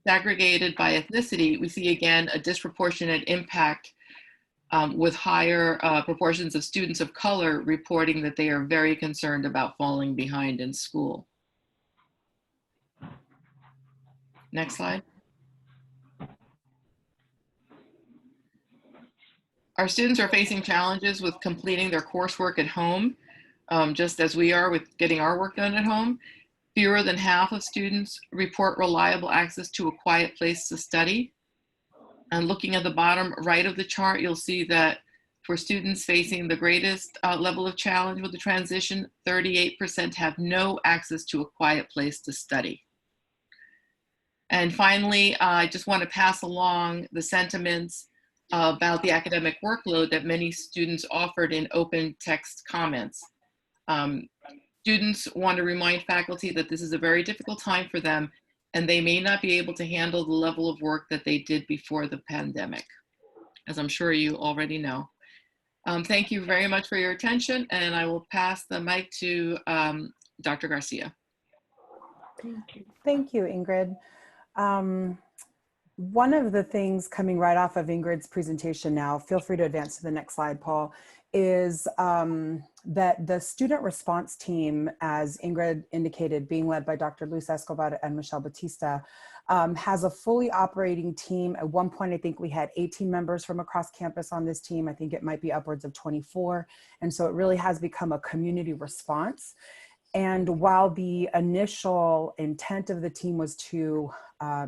Segregated by ethnicity, we see again a disproportionate impact with higher proportions of students of color reporting that they are very concerned about falling behind in school. Next slide. Our students are facing challenges with completing their coursework at home, just as we are with getting our work done at home. Fewer than half of students report reliable access to a quiet place to study. And looking at the bottom right of the chart, you'll see that for students facing the greatest level of challenge with the transition, 38% have no access to a quiet place to study. And finally, I just want to pass along the sentiments about the academic workload that many students offered in open text comments. Students want to remind faculty that this is a very difficult time for them, and they may not be able to handle the level of work that they did before the pandemic, as I'm sure you already know. Thank you very much for your attention, and I will pass the mic to Dr. Garcia. Thank you, Ingrid. One of the things coming right off of Ingrid's presentation now, feel free to advance to the next slide, Paul, is that the student response team, as Ingrid indicated, being led by Dr. Luz Escobar and Michelle Batista, has a fully operating team. At one point, I think we had 18 members from across campus on this team. I think it might be upwards of 24. And so it really has become a community response. And while the initial intent of the team was to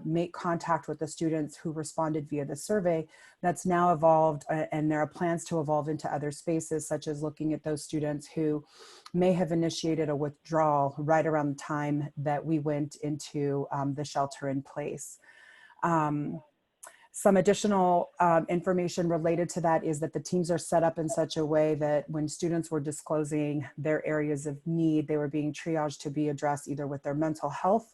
make contact with the students who responded via the survey, that's now evolved, and there are plans to evolve into other spaces, such as looking at those students who may have initiated a withdrawal right around the time that we went into the shelter in place. Some additional information related to that is that the teams are set up in such a way that when students were disclosing their areas of need, they were being triaged to be addressed either with their mental health,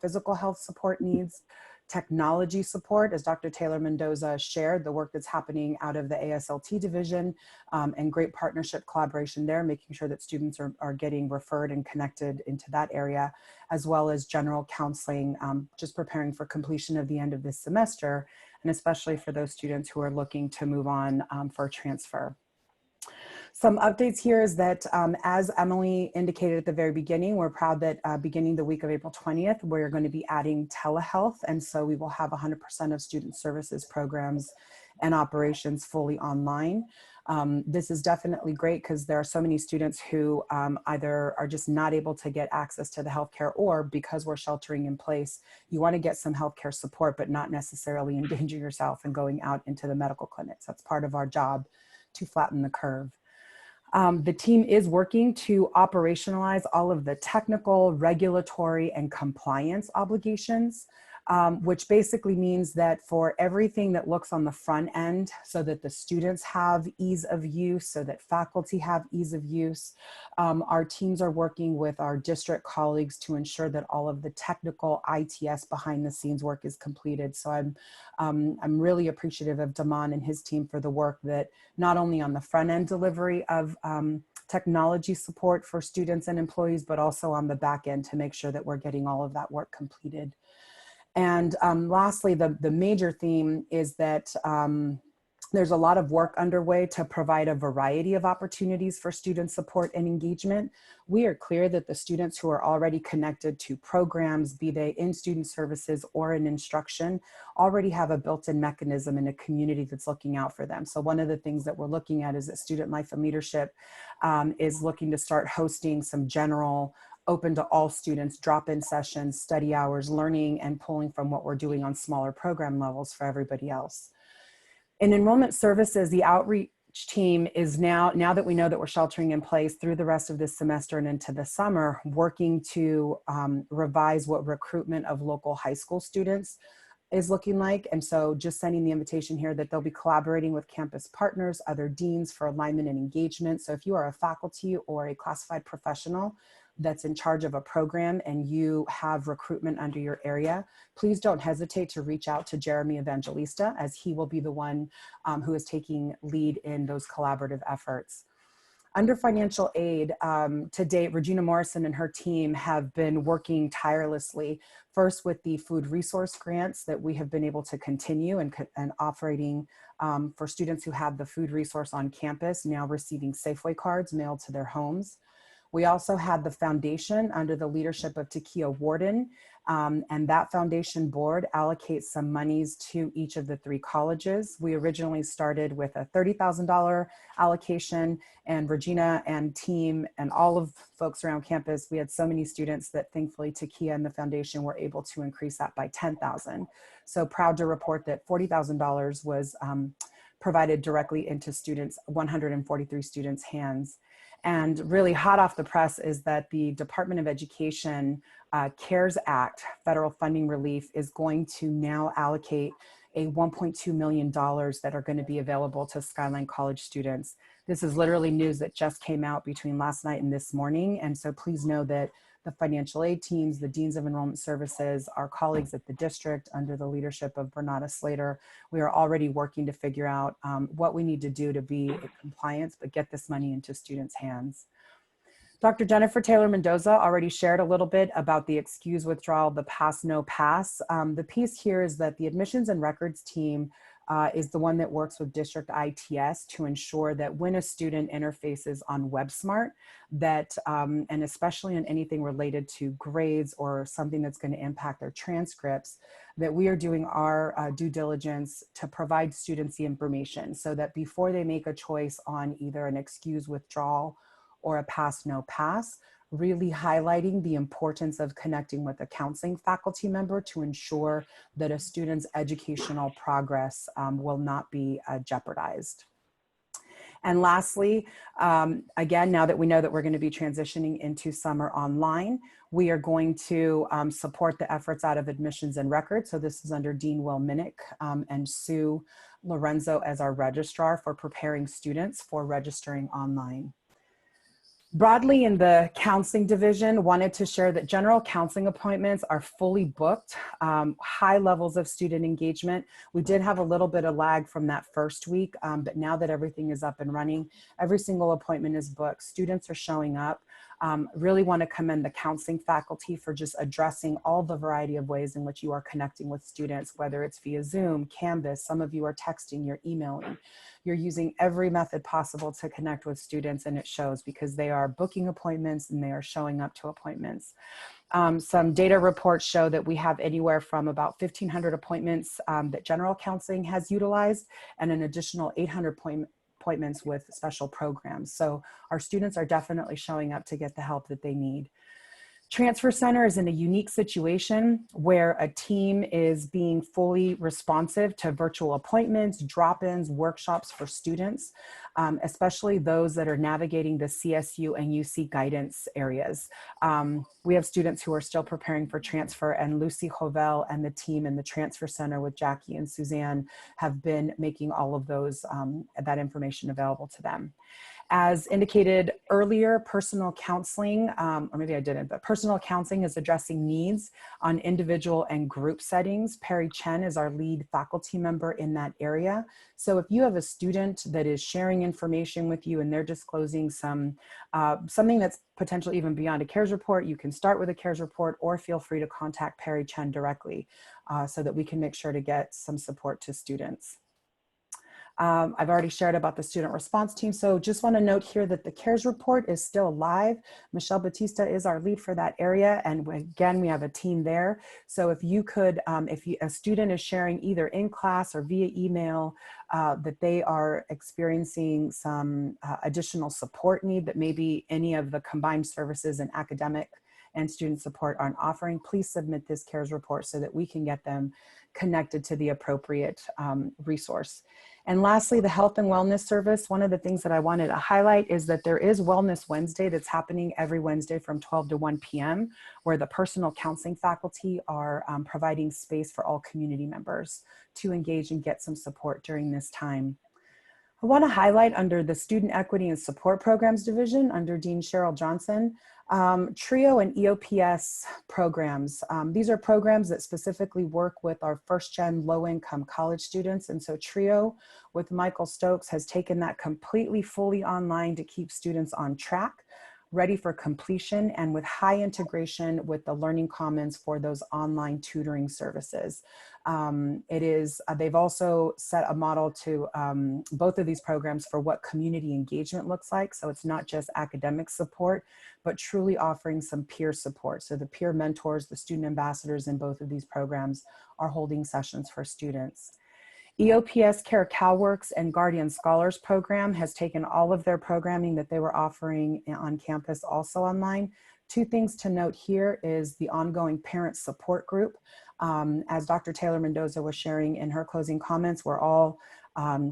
physical health support needs, technology support, as Dr. Taylor Mendoza shared, the work that's happening out of the ASLT division, and great partnership collaboration there, making sure that students are getting referred and connected into that area, as well as general counseling, just preparing for completion of the end of this semester, and especially for those students who are looking to move on for transfer. Some updates here is that as Emily indicated at the very beginning, we're proud that beginning the week of April 20th, we're going to be adding telehealth. And so we will have 100% of student services programs and operations fully online. This is definitely great because there are so many students who either are just not able to get access to the healthcare, or because we're sheltering in place, you want to get some healthcare support, but not necessarily endanger yourself and going out into the medical clinics. That's part of our job to flatten the curve. The team is working to operationalize all of the technical, regulatory, and compliance obligations, which basically means that for everything that looks on the front end, so that the students have ease of use, so that faculty have ease of use, our teams are working with our district colleagues to ensure that all of the technical ITS behind the scenes work is completed. So I'm really appreciative of Damon and his team for the work that not only on the front end delivery of technology support for students and employees, but also on the back end to make sure that we're getting all of that work completed. And lastly, the major theme is that there's a lot of work underway to provide a variety of opportunities for student support and engagement. We are clear that the students who are already connected to programs, be they in student services or in instruction, already have a built-in mechanism in a community that's looking out for them. So one of the things that we're looking at is that Student Life and Leadership is looking to start hosting some general open to all students, drop-in sessions, study hours, learning and pulling from what we're doing on smaller program levels for everybody else. In enrollment services, the outreach team is now that we know that we're sheltering in place through the rest of this semester and into the summer, working to revise what recruitment of local high school students is looking like. And so just sending the invitation here that they'll be collaborating with campus partners, other deans for alignment and engagement. So if you are a faculty or a classified professional that's in charge of a program and you have recruitment under your area, please don't hesitate to reach out to Jeremy Evangelista, as he will be the one who is taking lead in those collaborative efforts. Under financial aid, to date, Regina Morrison and her team have been working tirelessly, first with the food resource grants that we have been able to continue and operating for students who have the food resource on campus, now receiving Safeway cards mailed to their homes. We also had the foundation under the leadership of Takia Warden, and that foundation board allocates some monies to each of the 3 colleges. We originally started with a $30,000 allocation, and Regina and team and all of folks around campus, we had so many students that thankfully Takia and the foundation were able to increase that by $10,000. So proud to report that $40,000 was provided directly into students, 143 students' hands. And really hot off the press is that the Department of Education CARES Act federal funding relief is going to now allocate a $1.2 million that are going to be available to Skyline College students. This is literally news that just came out between last night and this morning. And so please know that the financial aid teams, the deans of enrollment services, our colleagues at the district under the leadership of Bernada Slater, we are already working to figure out what we need to do to be in compliance, but get this money into students' hands. Dr. Jennifer Taylor Mendoza already shared a little bit about the excuse withdrawal, the pass, no pass. The piece here is that the admissions and records team is the one that works with district ITS to ensure that when a student interfaces on WebSmart, that, and especially in anything related to grades or something that's going to impact their transcripts, that we are doing our due diligence to provide students the information so that before they make a choice on either an excuse withdrawal or a pass, no pass, really highlighting the importance of connecting with a counseling faculty member to ensure that a student's educational progress will not be jeopardized. And lastly, again, now that we know that we're going to be transitioning into summer online, we are going to support the efforts out of admissions and records. So this is under Dean Will Minnick and Sue Lorenzo as our registrar for preparing students for registering online. Broadly in the counseling division, wanted to share that general counseling appointments are fully booked, high levels of student engagement. We did have a little bit of lag from that first week, but now that everything is up and running, every single appointment is booked. Students are showing up. Really want to commend the counseling faculty for just addressing all the variety of ways in which you are connecting with students, whether it's via Zoom, Canvas, some of you are texting, you're emailing. You're using every method possible to connect with students, and it shows because they are booking appointments and they are showing up to appointments. Some data reports show that we have anywhere from about 1,500 appointments that general counseling has utilized and an additional 800 appointments with special programs. So our students are definitely showing up to get the help that they need. Transfer Center is in a unique situation where a team is being fully responsive to virtual appointments, drop-ins, workshops for students, especially those that are navigating the CSU and UC guidance areas. We have students who are still preparing for transfer, and Lucy Hovel and the team in the Transfer Center with Jackie and Suzanne have been making all of those, that information available to them. As indicated earlier, personal counseling, or maybe I didn't, but personal counseling is addressing needs on individual and group settings. Perry Chen is our lead faculty member in that area. So if you have a student that is sharing information with you and they're disclosing something that's potentially even beyond a CARES report, you can start with a CARES report or feel free to contact Perry Chen directly so that we can make sure to get some support to students. I've already shared about the student response team. So just want to note here that the CARES report is still live. Michelle Batista is our lead for that area. And again, we have a team there. So if you could, a student is sharing either in class or via email that they are experiencing some additional support need that maybe any of the combined services and academic and student support aren't offering, please submit this CARES report so that we can get them connected to the appropriate resource. And lastly, the Health and Wellness Service. One of the things that I wanted to highlight is that there is Wellness Wednesday that's happening every Wednesday from 12 to 1 p.m. where the personal counseling faculty are providing space for all community members to engage and get some support during this time. I want to highlight under the Student Equity and Support Programs Division under Dean Cheryl Johnson, TRIO and EOPS programs. These are programs that specifically work with our first-gen low-income college students. And so TRIO with Michael Stokes has taken that completely fully online to keep students on track, ready for completion, and with high integration with the Learning Commons for those online tutoring services. They've also set a model to both of these programs for what community engagement looks like. So it's not just academic support, but truly offering some peer support. So the peer mentors, the student ambassadors in both of these programs are holding sessions for students. EOPS Care CalWorks and Guardian Scholars program has taken all of their programming that they were offering on campus also online. Two things to note here is the ongoing parent support group. As Dr. Taylor Mendoza was sharing in her closing comments, we're all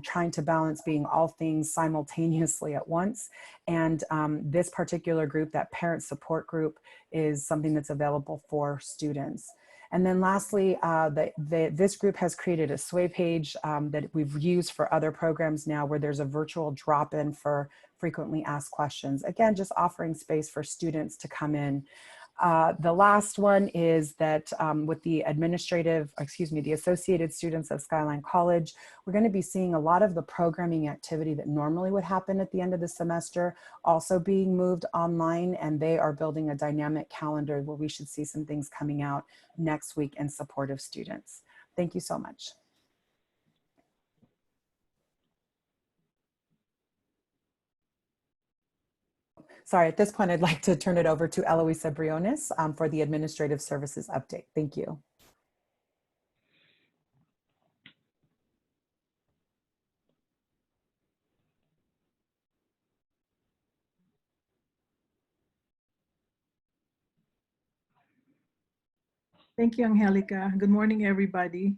trying to balance being all things simultaneously at once. And this particular group, that parent support group, is something that's available for students. And then lastly, this group has created a Sway page that we've used for other programs now where there's a virtual drop-in for frequently asked questions. Again, just offering space for students to come in. The last one is that with the the Associated Students of Skyline College, we're going to be seeing a lot of the programming activity that normally would happen at the end of the semester also being moved online, and they are building a dynamic calendar where we should see some things coming out next week in support of students. Thank you so much. Sorry, at this point, I'd like to turn it over to Eloisa Briones for the Administrative Services update. Thank you. Thank you, Angelica. Good morning, everybody.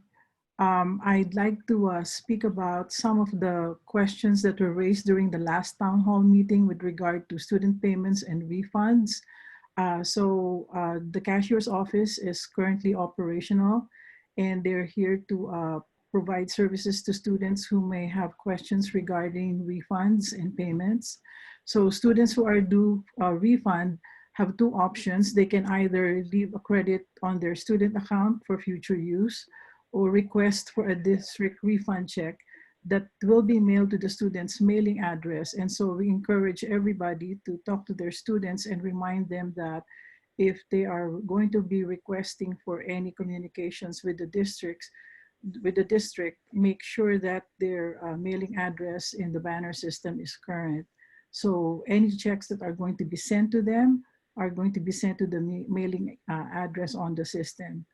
I'd like to speak about some of the questions that were raised during the last town hall meeting with regard to student payments and refunds. The cashier's office is currently operational, and they're here to provide services to students who may have questions regarding refunds and payments. So students who are due a refund have two options. They can either leave a credit on their student account for future use, or request for a district refund check that will be mailed to the student's mailing address. And so we encourage everybody to talk to their students and remind them that if they are going to be requesting for any communications with the district, make sure that their mailing address in the banner system is current. So any checks that are going to be sent to them are going to be sent to the mailing address on the system.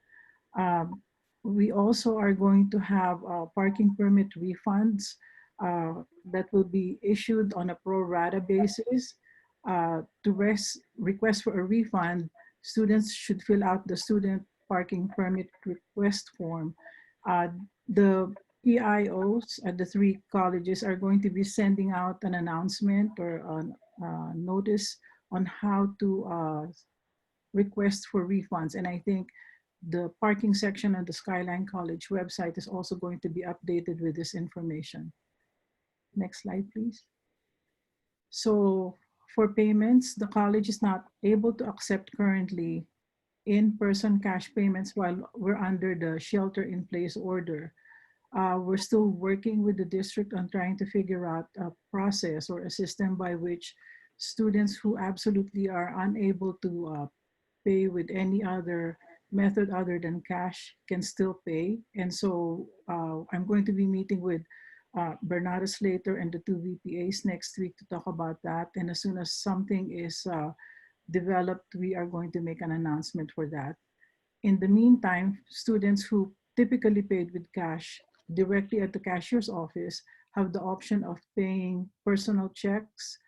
We also are going to have parking permit refunds that will be issued on a pro rata basis. To request for a refund, students should fill out the student parking permit request form. The PIOs at the three colleges are going to be sending out an announcement or a notice on how to request for refunds. And I think the parking section on the Skyline College website is also going to be updated with this information. Next slide, please. So for payments, the college is not able to accept currently in-person cash payments while we're under the shelter-in-place order. We're still working with the district on trying to figure out a process or a system by which students who absolutely are unable to pay with any other method other than cash can still pay. And so I'm going to be meeting with Bernardo Slater and the two VPAs next week to talk about that. And as soon as something is developed, we are going to make an announcement for that. In the meantime, students who typically paid with cash directly at the cashier's office have the option of paying personal checks,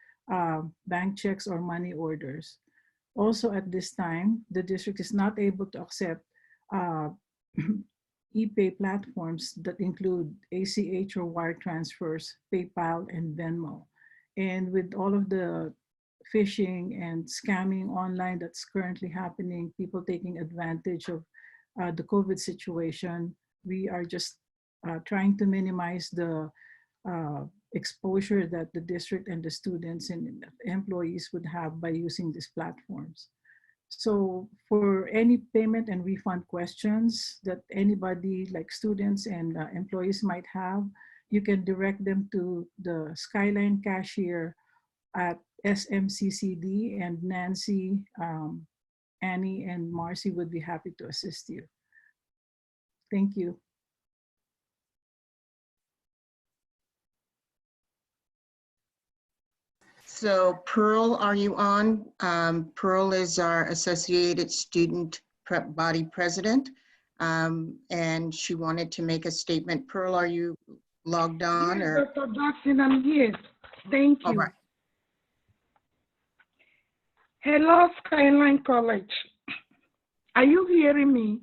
bank checks, or money orders. Also at this time, the district is not able to accept e-pay platforms that include ACH or wire transfers, PayPal, and Venmo. And with all of the phishing and scamming online that's currently happening, people taking advantage of the COVID situation, we are just trying to minimize the exposure that the district and the students and employees would have by using these platforms. So for any payment and refund questions that anybody like students and employees might have, you can direct them to the Skyline cashier at SMCCD, and Nancy, Annie, and Marcy would be happy to assist you. Thank you. So Pearl, are you on? Pearl is our Associated Student Body President, and she wanted to make a statement. Pearl, are you logged on? Yes, or? Dr. Jackson, I'm here. Thank you. All right. Hello, Skyline College. Are you hearing me?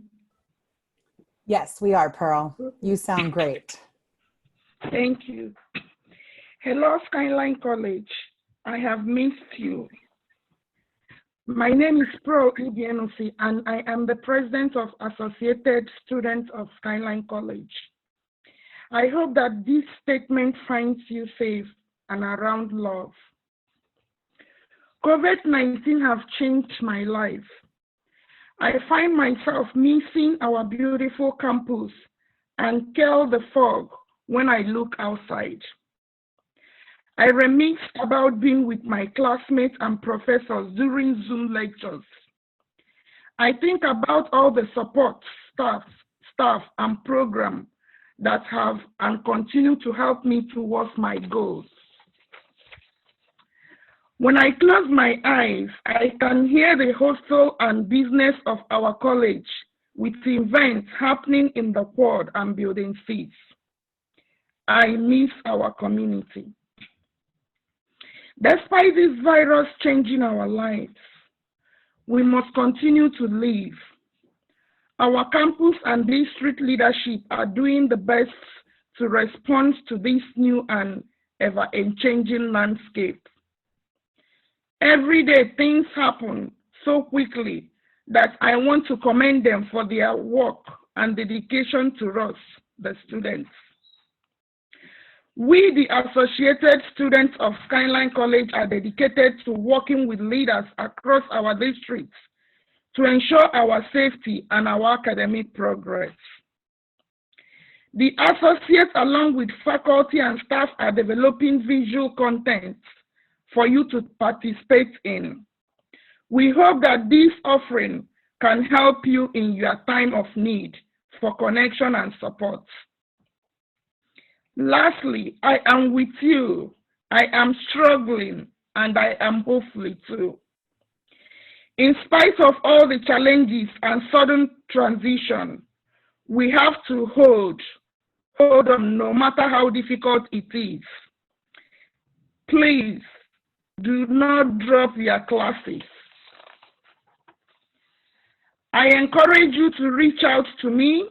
Yes, we are, Pearl. You sound great. Thank you. Hello, Skyline College. I have missed you. My name is Pearl Ibianusi, and I am the president of Associated Students of Skyline College. I hope that this statement finds you safe and around love. COVID-19 have changed my life. I find myself missing our beautiful campus and kill the fog when I look outside. I reminisce about being with my classmates and professors during Zoom lectures. I think about all the support staff and programs that have and continue to help me towards my goals. When I close my eyes, I can hear the hustle and business of our college with events happening in the quad and building seats. I miss our community. Despite this virus changing our lives, we must continue to live. Our campus and district leadership are doing the best to respond to this new and ever-changing landscape. Every day things happen so quickly that I want to commend them for their work and dedication to us, the students. We, the Associated Students of Skyline College, are dedicated to working with leaders across our districts to ensure our safety and our academic progress. The associates, along with faculty and staff, are developing visual content for you to participate in. We hope that this offering can help you in your time of need for connection and support. Lastly, I am with you. I am struggling, and I am hopeful too. In spite of all the challenges and sudden transition, we have to hold on no matter how difficult it is. Please do not drop your classes. I encourage you to reach out to me,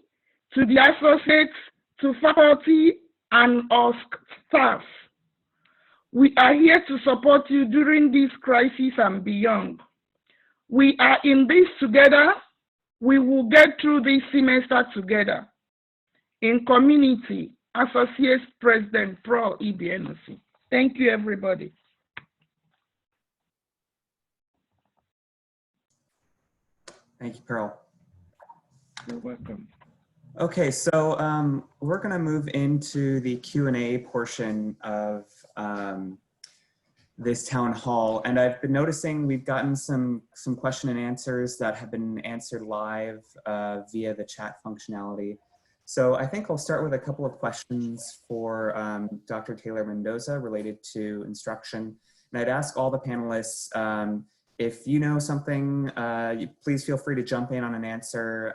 to the associates, to faculty, and our staff. We are here to support you during this crisis and beyond. We are in this together. We will get through this semester together. In community, Associate President Pearl Ibianusi. Thank you, everybody. Thank you, Pearl. You're welcome. Okay, so we're going to move into the Q&A portion of this town hall, and I've been noticing we've gotten some question and answers that have been answered live via the chat functionality. So I think I'll start with a couple of questions for Dr. Taylor Mendoza related to instruction, and I'd ask all the panelists, if you know something, please feel free to jump in on an answer.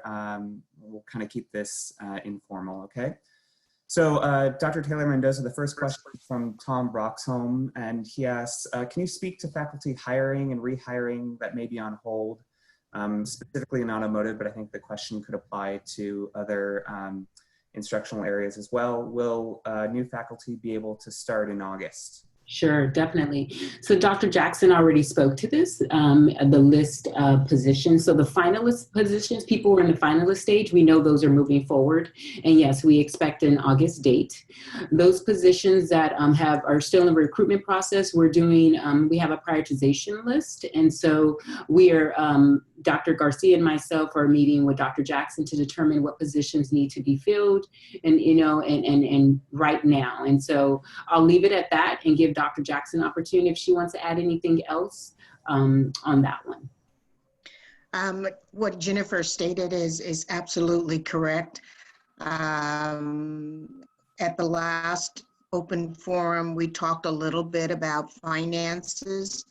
We'll kind of keep this informal, okay? So Dr. Taylor Mendoza, the first question is from Tom Broxholm, and he asks, can you speak to faculty hiring and rehiring that may be on hold, specifically in automotive, but I think the question could apply to other instructional areas as well. Will new faculty be able to start in August? Sure, definitely. So Dr. Jackson already spoke to this, the list of positions. So the finalist positions, people who are in the finalist stage, we know those are moving forward. And yes, we expect an August date. Those positions that are still in the recruitment process, we're doing, we have a prioritization list. And so we are, Dr. Garcia and myself are meeting with Dr. Jackson to determine what positions need to be filled and, you know, and right now. And so I'll leave it at that and give Dr. Jackson an opportunity if she wants to add anything else on that one. What Jennifer stated is absolutely correct. At the last open forum, we talked a little bit about finances,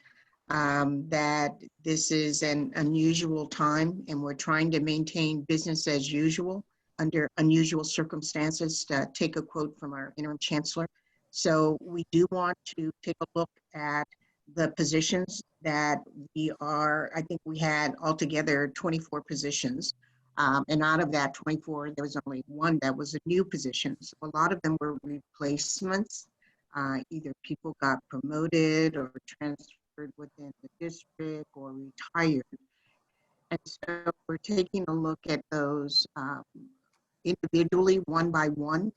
that this is an unusual time and we're trying to maintain business as usual under unusual circumstances, to take a quote from our interim chancellor. So we do want to take a look at the positions that we are, I think we had altogether 24 positions. And out of that 24, there was only one that was a new position. So a lot of them were replacements. Either people got promoted or transferred within the district or retired. And so we're taking a look at those individually, one by one.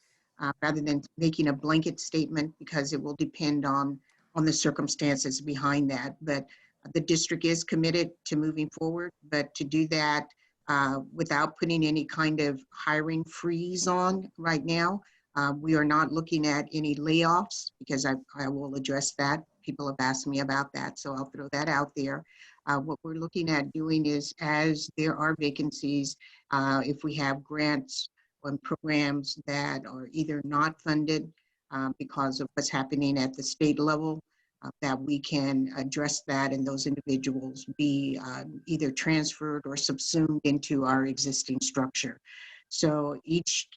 Rather than making a blanket statement, because it will depend on the circumstances behind that. But the district is committed to moving forward, but to do that without putting any kind of hiring freeze on right now. We are not looking at any layoffs, because I will address that. People have asked me about that, so I'll throw that out there. What we're looking at doing is, as there are vacancies, if we have grants on programs that are either not funded because of what's happening at the state level, that we can address that and those individuals be either transferred or subsumed into our existing structure. So each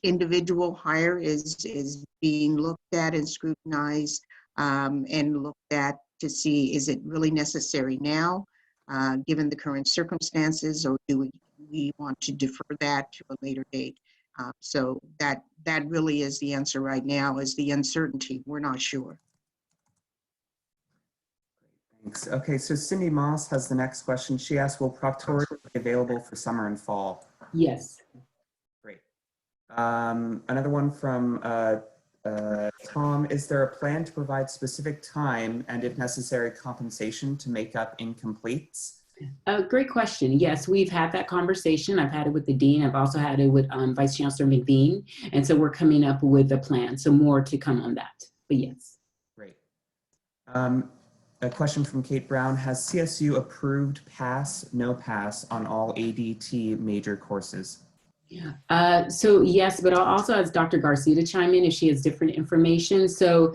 individual hire is being looked at and scrutinized and looked at to see, is it really necessary now, given the current circumstances, or do we want to defer that to a later date? So that really is the answer right now, is the uncertainty. We're not sure. Thanks. Okay, so Cindy Moss has the next question. She asks, will proctoring be available for summer and fall? Yes. Great. Another one from Tom, is there a plan to provide specific time and, if necessary, compensation to make up incompletes? Great question. Yes, we've had that conversation. I've had it with the dean. I've also had it with Vice Chancellor McBean. And so we're coming up with a plan. So more to come on that, but yes. Great. A question from Kate Brown. Has CSU approved pass, no pass on all ADT major courses? So yes, but I'll also ask Dr. Garcia to chime in if she has different information. So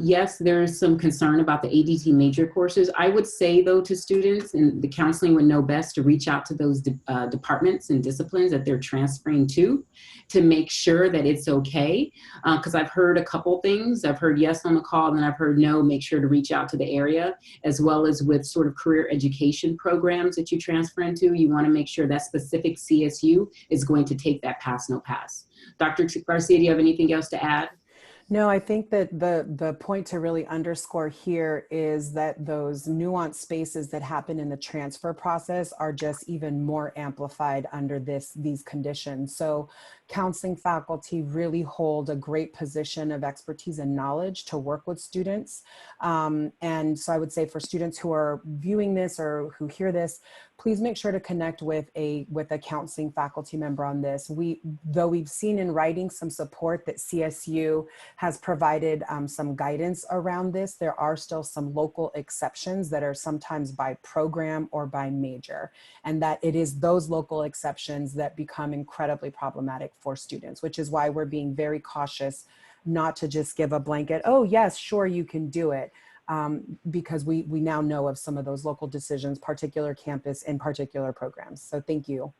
yes, there's some concern about the ADT major courses. I would say though to students, and the counseling would know best, to reach out to those departments and disciplines that they're transferring to make sure that it's okay. Because I've heard a couple things. I've heard yes on the call, and then I've heard no, make sure to reach out to the area, as well as with sort of career education programs that you transfer into. You want to make sure that specific CSU is going to take that pass, no pass. Dr. Garcia, do you have anything else to add? No, I think that the point to really underscore here is that those nuanced spaces that happen in the transfer process are just even more amplified under these conditions. So counseling faculty really hold a great position of expertise and knowledge to work with students. And so I would say for students who are viewing this or who hear this, please make sure to connect with a counseling faculty member on this. Though we've seen in writing some support that CSU has provided some guidance around this, there are still some local exceptions that are sometimes by program or by major, and that it is those local exceptions that become incredibly problematic for students, which is why we're being very cautious not to just give a blanket, oh yes, sure, you can do it. Because we now know of some of those local decisions, particular campus and particular programs. So thank you.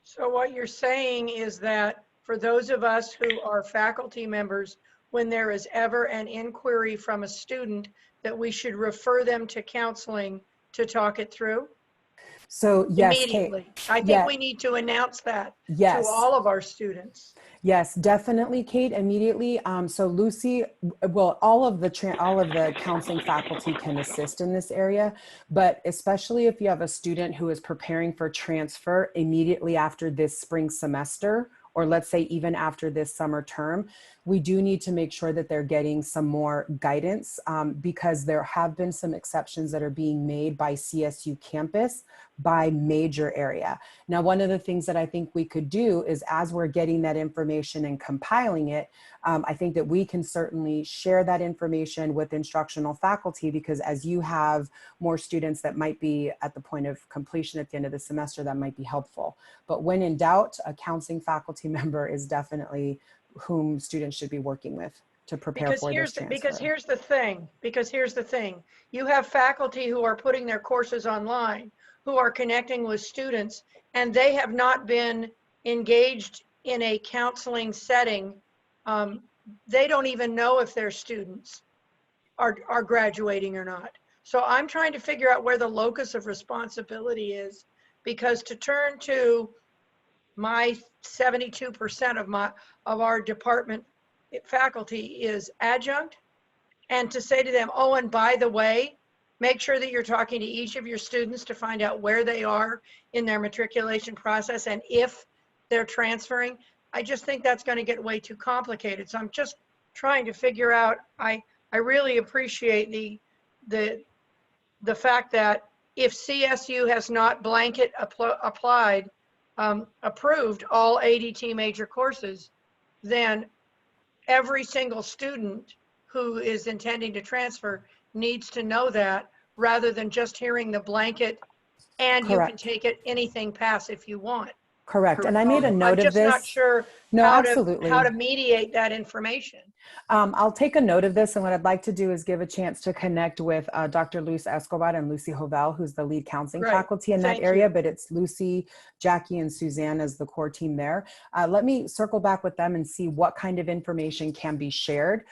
So what you're saying is that for those of us who are faculty members, when there is ever an inquiry from a student, that we should refer them to counseling to talk it through? So yes, immediately. Kate. I think we need to announce that yes. to all of our students. Yes, definitely, Kate, immediately. So Lucy, well, all of the counseling faculty can assist in this area, but especially if you have a student who is preparing for transfer immediately after this spring semester, or let's say even after this summer term, we do need to make sure that they're getting some more guidance because there have been some exceptions that are being made by CSU campus by major area. Now, one of the things that I think we could do is as we're getting that information and compiling it, I think that we can certainly share that information with instructional faculty, because as you have more students that might be at the point of completion at the end of the semester, that might be helpful. But when in doubt, a counseling faculty member is definitely whom students should be working with to prepare for this transfer. Because here's the thing. You have faculty who are putting their courses online, who are connecting with students, and they have not been engaged in a counseling setting. They don't even know if their students are graduating or not. So I'm trying to figure out where the locus of responsibility is, because to turn to my 72% of our department faculty is adjunct, and to say to them, oh, and by the way, make sure that you're talking to each of your students to find out where they are in their matriculation process and if they're transferring. I just think that's going to get way too complicated. So I'm just trying to figure out, I really appreciate the fact that if CSU has not blanket approved all ADT major courses, then every single student who is intending to transfer needs to know that, rather than just hearing the blanket and you can take it anything pass if you want. Correct. And I made a note of this. I'm just not sure how to mediate that information. I'll take a note of this, and what I'd like to do is give a chance to connect with Dr. Luz Escobar and Lucy Hovel, who's the lead counseling faculty in that area, but it's Lucy, Jackie, and Suzanne as the core team there. Let me circle back with them and see what kind of information can be shared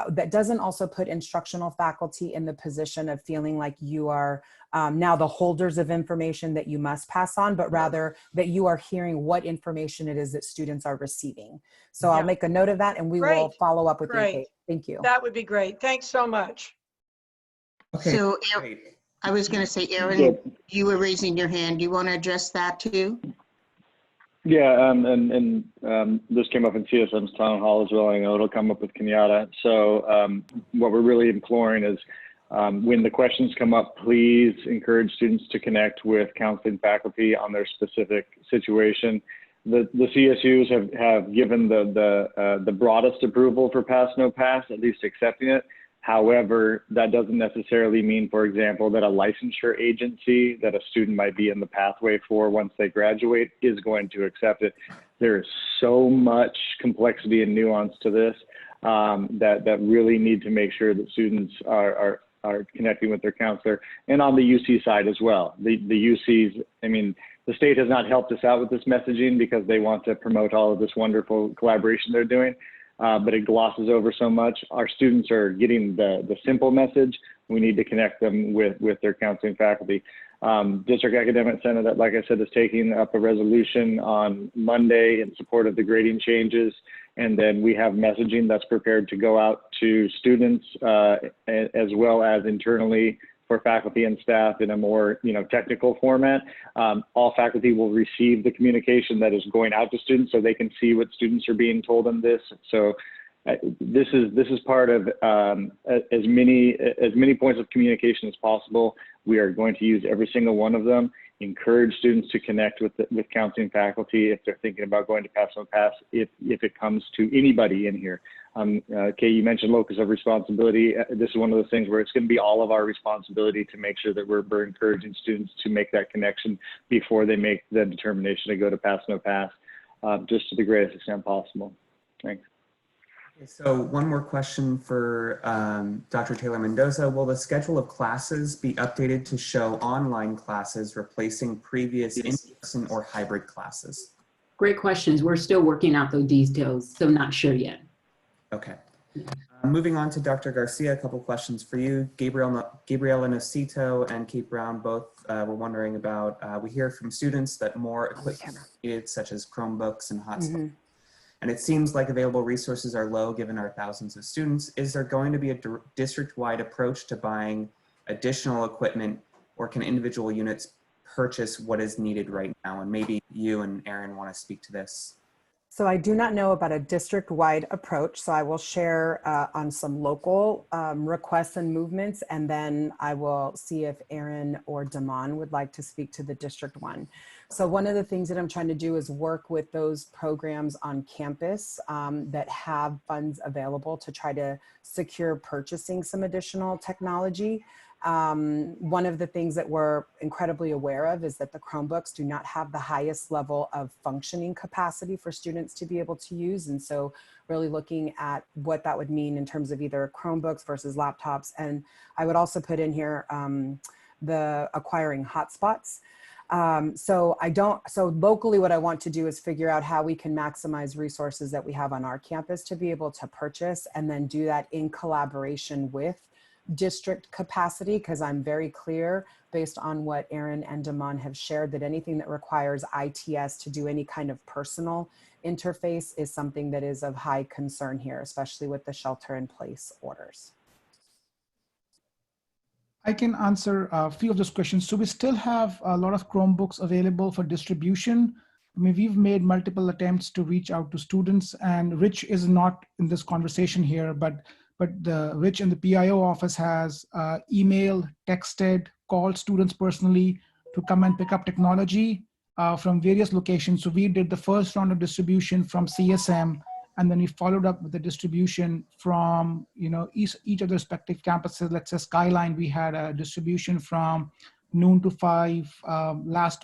that doesn't also put instructional faculty in the position of feeling like you are now the holders of information that you must pass on, but rather that you are hearing what information it is that students are receiving. So I'll make a note of that, and we will follow up with you, Kate. Thank you. That would be great. Thanks so much. Okay. So I was going to say, Aaron, you were raising your hand. Do you want to address that too? Yeah, and this came up in CSM's town hall as well. I know it'll come up with Kenyatta. So what we're really imploring is when the questions come up, please encourage students to connect with counseling faculty on their specific situation. The CSUs have given the broadest approval for pass, no pass, at least accepting it. However, that doesn't necessarily mean, for example, that a licensure agency that a student might be in the pathway for once they graduate is going to accept it. There is so much complexity and nuance to this that really need to make sure that students are connecting with their counselor, and on the UC side as well. The UCs, I mean, the state has not helped us out with this messaging because they want to promote all of this wonderful collaboration they're doing, but it glosses over so much. Our students are getting the simple message. We need to connect them with their counseling faculty. District Academic Senate, that, like I said, is taking up a resolution on Monday in support of the grading changes. And then we have messaging that's prepared to go out to students as well as internally for faculty and staff in a more technical format. All faculty will receive the communication that is going out to students so they can see what students are being told on this. So this is part of as many points of communication as possible. We are going to use every single one of them encourage students to connect with counseling faculty if they're thinking about going to Pass No Pass, if it comes to anybody in here. Kay, you mentioned locus of responsibility. This is one of those things where it's going to be all of our responsibility to make sure that we're encouraging students to make that connection before they make the determination to go to Pass No Pass, just to the greatest extent possible. Thanks. So one more question for Dr. Taylor Mendoza. Will the schedule of classes be updated to show online classes replacing previous in-person or hybrid classes? Great questions. We're still working out those details, so not sure yet. Okay. Moving on to Dr. Garcia, a couple questions for you. Gabriela Nocito and Kate Brown both were wondering about, we hear from students that more equipment is needed, such as Chromebooks and hotspots. And it seems like available resources are low given our thousands of students. Is there going to be a district-wide approach to buying additional equipment, or can individual units purchase what is needed right now? And maybe you and Erin want to speak to this. So I do not know about a district-wide approach, so I will share on some local requests and movements, and then I will see if Erin or Damon would like to speak to the district one. So one of the things that I'm trying to do is work with those programs on campus that have funds available to try to secure purchasing some additional technology. One of the things that we're incredibly aware of is that the Chromebooks do not have the highest level of functioning capacity for students to be able to use. And so really looking at what that would mean in terms of either Chromebooks versus laptops. And I would also put in here the acquiring hotspots. So locally what I want to do is figure out how we can maximize resources that we have on our campus to be able to purchase, and then do that in collaboration with district capacity, because I'm very clear based on what Erin and Damon have shared that anything that requires ITS to do any kind of personal interface is something that is of high concern here, especially with the shelter-in-place orders. I can answer a few of those questions. So we still have a lot of Chromebooks available for distribution. I mean, we've made multiple attempts to reach out to students, and Rich is not in this conversation here, but Rich in the PIO office has emailed, texted, called students personally to come and pick up technology from various locations. So we did the first round of distribution from CSM, and then we followed up with the distribution from each of the respective campuses. Let's say Skyline, we had a distribution from noon to 5 I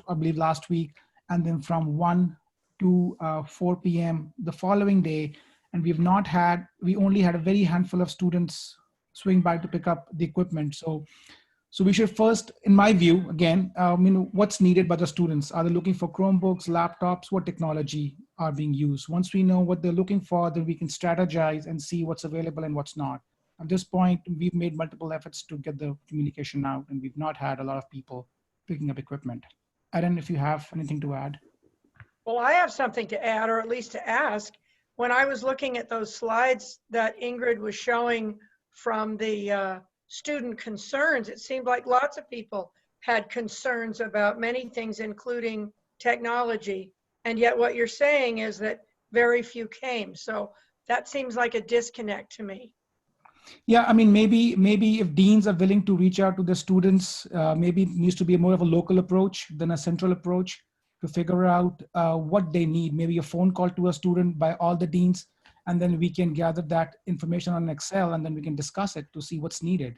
believe last week, and then from 1 to 4 p.m. the following day. And we only had a very handful of students swing by to pick up the equipment. So we should first, in my view, again, what's needed by the students. Are they looking for Chromebooks, laptops? What technology are being used? Once we know what they're looking for, then we can strategize and see what's available and what's not. At this point, we've made multiple efforts to get the communication out, and we've not had a lot of people picking up equipment. Erin, if you have anything to add. Well, I have something to add, or at least to ask. When I was looking at those slides that Ingrid was showing from the student concerns, it seemed like lots of people had concerns about many things, including technology. And yet what you're saying is that very few came. So that seems like a disconnect to me. Yeah, I mean, maybe if deans are willing to reach out to the students, maybe it needs to be more of a local approach than a central approach to figure out what they need. Maybe a phone call to a student by all the deans, and then we can gather that information on Excel, and then we can discuss it to see what's needed.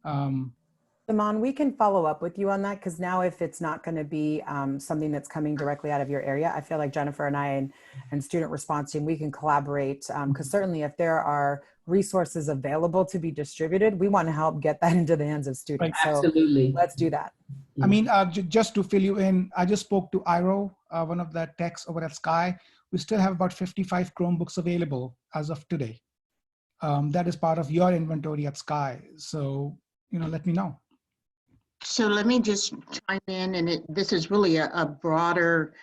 Damon, we can follow up with you on that, because now if it's not going to be something that's coming directly out of your area, I feel like Jennifer and I and student response team, we can collaborate, because certainly if there are resources available to be distributed, we want to help get that into the hands of students. Right, absolutely. So let's do that. I mean, just to fill you in, I just spoke to Iro, one of the techs over at Sky. We still have about 55 Chromebooks available as of today. That is part of your inventory at Sky. So, let me know. So let me just chime in, and this is really a broader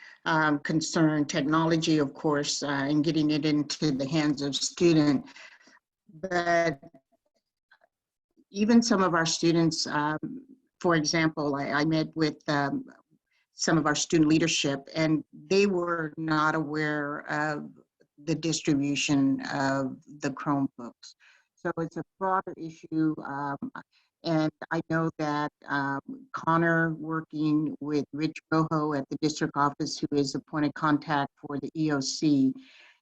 concern, technology, of course, and getting it into the hands of students. But even some of our students, for example, I met with some of our student leadership, and they were not aware of the distribution of the Chromebooks. So it's a broader issue. And I know that Connor, working with Rich Rojo at the district office, who is the point of contact for the EOC,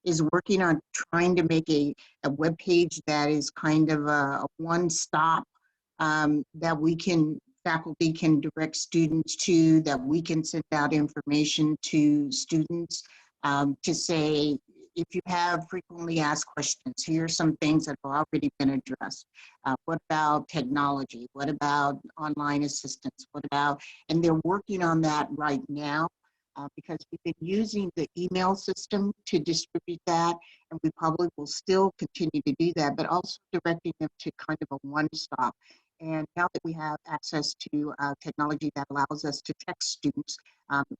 is working on trying to make a web page that is kind of a one-stop that faculty can direct students to, that we can send out information to students to say, if you have frequently asked questions, here are some things that have already been addressed. What about technology? What about online assistance? What about, and they're working on that right now because we've been using the email system to distribute that, and we probably will still continue to do that, but also directing them to kind of a one-stop. And now that we have access to technology that allows us to text students,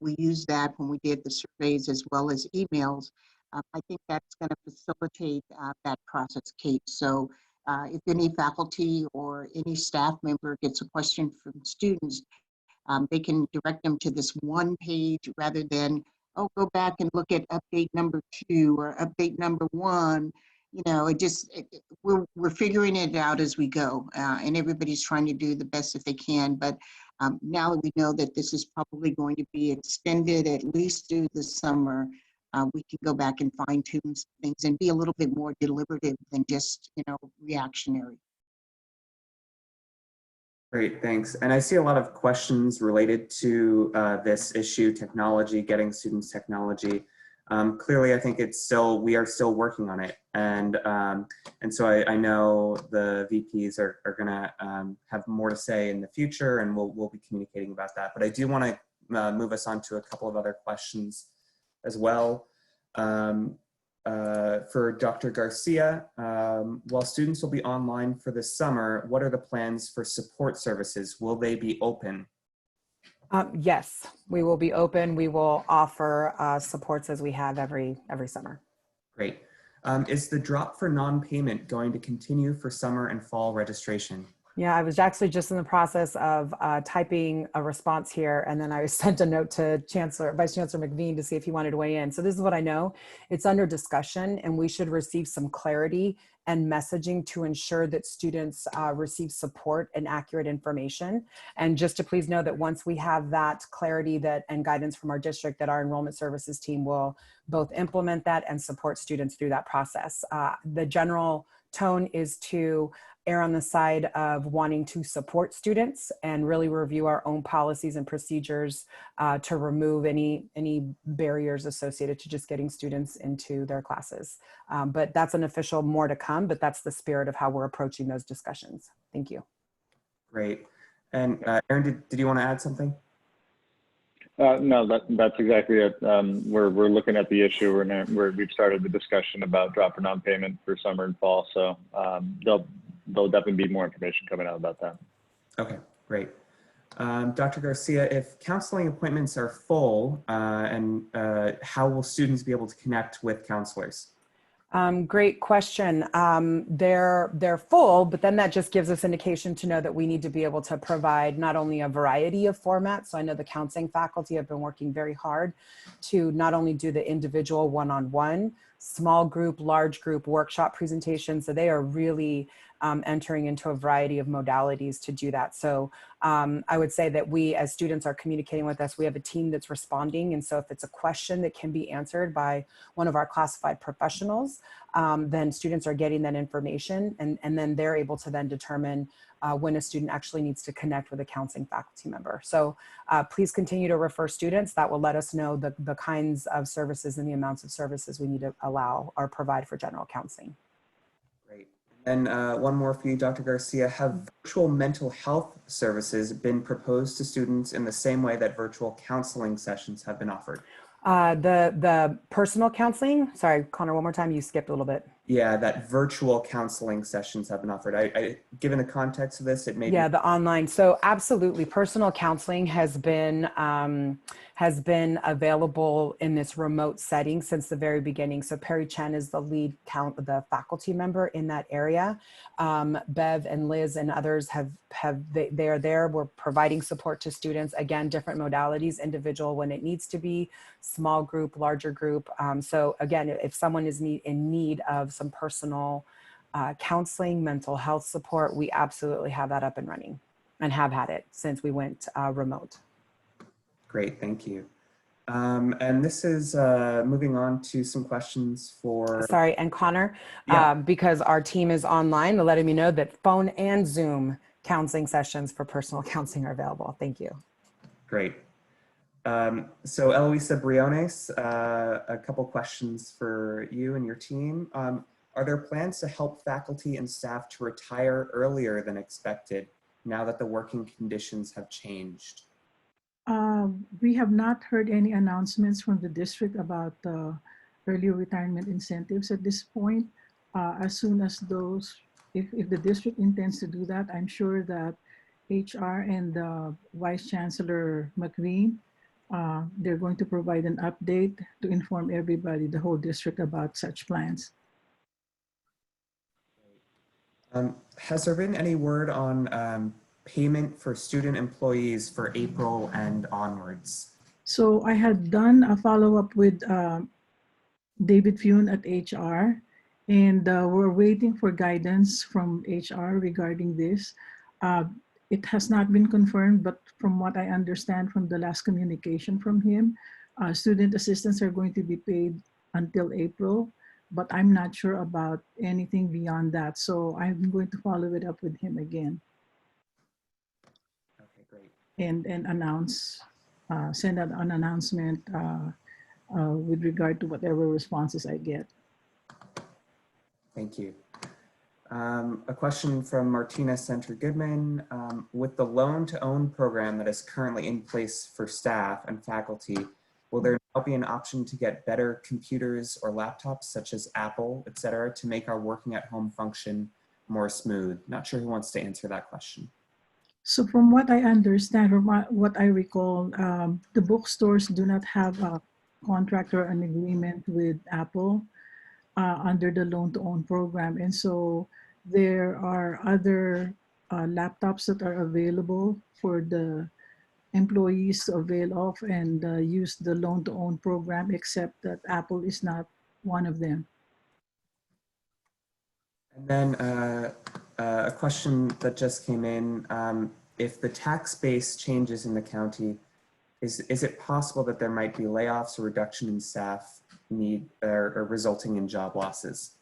we use that when we did the surveys as well as emails. I think that's going to facilitate that process, Kate. So if any faculty or any staff member gets a question from students, they can direct them to this one page rather than, oh, go back and look at update number 2 or update number 1. You know, we're figuring it out as we go, and everybody's trying to do the best that they can. But now that we know that this is probably going to be extended at least through the summer, we can go back and fine tune things and be a little bit more deliberative than just, you know, reactionary. Great, thanks. And I see a lot of questions related to this issue, technology, getting students technology. Clearly, I think we are still working on it. And so I know the VPs are gonna have more to say in the future, and we'll be communicating about that. But I do wanna move us on to a couple of other questions as well. For Dr. Garcia, while students will be online for this summer, what are the plans for support services? Will they be open? Yes, we will be open. We will offer supports as we have every summer. Great. Is the drop for non-payment going to continue for summer and fall registration? Yeah, I was actually just in the process of typing a response here, and then I sent a note to Vice Chancellor McVean to see if he wanted to weigh in. So this is what I know. It's under discussion, and we should receive some clarity and messaging to ensure that students receive support and accurate information. And just to please know that once we have that clarity and guidance from our district, that our enrollment services team will both implement that and support students through that process. The general tone is to err on the side of wanting to support students and really review our own policies and procedures to remove any barriers associated to just getting students into their classes. But that's an official more to come, but that's the spirit of how we're approaching those discussions. Thank you. Great. And Aaron, did you want to add something? No, that's exactly it. We're looking at the issue. We've started the discussion about drop for non-payment for summer and fall. So there'll definitely be more information coming out about that. Okay, great. Dr. Garcia, if counseling appointments are full, how will students be able to connect with counselors? Great question. They're full, but then that just gives us indication to know that we need to be able to provide not only a variety of formats. So I know the counseling faculty have been working very hard to not only do the individual one-on-one, small group, large group workshop presentations. So they are really entering into a variety of modalities to do that. So I would say that we, as students are communicating with us, we have a team that's responding. And so if it's a question that can be answered by one of our classified professionals, then students are getting that information, and then they're able to then determine when a student actually needs to connect with a counseling faculty member. So please continue to refer students. That will let us know the kinds of services and the amounts of services we need to allow or provide for general counseling. Great. And one more for you, Dr. Garcia. Have virtual mental health services been proposed to students in the same way that virtual counseling sessions have been offered? The personal counseling, sorry, Connor, one more time, you skipped a little bit. Yeah, that virtual counseling sessions have been offered. Given the context of this, it may be the online. So absolutely, personal counseling has been available in this remote setting since the very beginning. So Perry Chen is the faculty member in that area. Bev and Liz and others they are there. We're providing support to students. Again, different modalities, individual when it needs to be, small group, larger group. So again, if someone is in need of some personal counseling, mental health support, we absolutely have that up and running and have had it since we went remote. Great, thank you. And this is moving on to some questions for... Sorry, and Connor, Yeah. because our team is online, they're letting me know that phone and Zoom counseling sessions for personal counseling are available. Thank you. Great. So Eloisa Briones, a couple questions for you and your team. Are there plans to help faculty and staff to retire earlier than expected now that the working conditions have changed? We have not heard any announcements from the district about early retirement incentives at this point. As soon as those, if the district intends to do that, I'm sure that HR and Vice Chancellor McVean, they're going to provide an update to inform everybody, the whole district, about such plans. Has there been any word on payment for student employees for April and onwards? So I had done a follow-up with David Fune at HR, and we're waiting for guidance from HR regarding this. It has not been confirmed, but from what I understand from the last communication from him, student assistants are going to be paid until April, but I'm not sure about anything beyond that. So I'm going to follow it up with him again. Okay, great. And announce, send out an announcement with regard to whatever responses I get. Thank you. A question from Martina Center-Goodman. With the loan-to-own program that is currently in place for staff and faculty, will there now be an option to get better computers or laptops such as Apple, et cetera, to make our working at home function more smooth? Not sure who wants to answer that question. So from what I understand, or what I recall, the bookstores do not have a contract or an agreement with Apple under the loan-to-own program. And so there are other laptops that are available for the employees to avail of and use the loan-to-own program, except that Apple is not one of them. And then a question that just came in. If the tax base changes in the county, is it possible that there might be layoffs or reduction in staff need or resulting in job losses?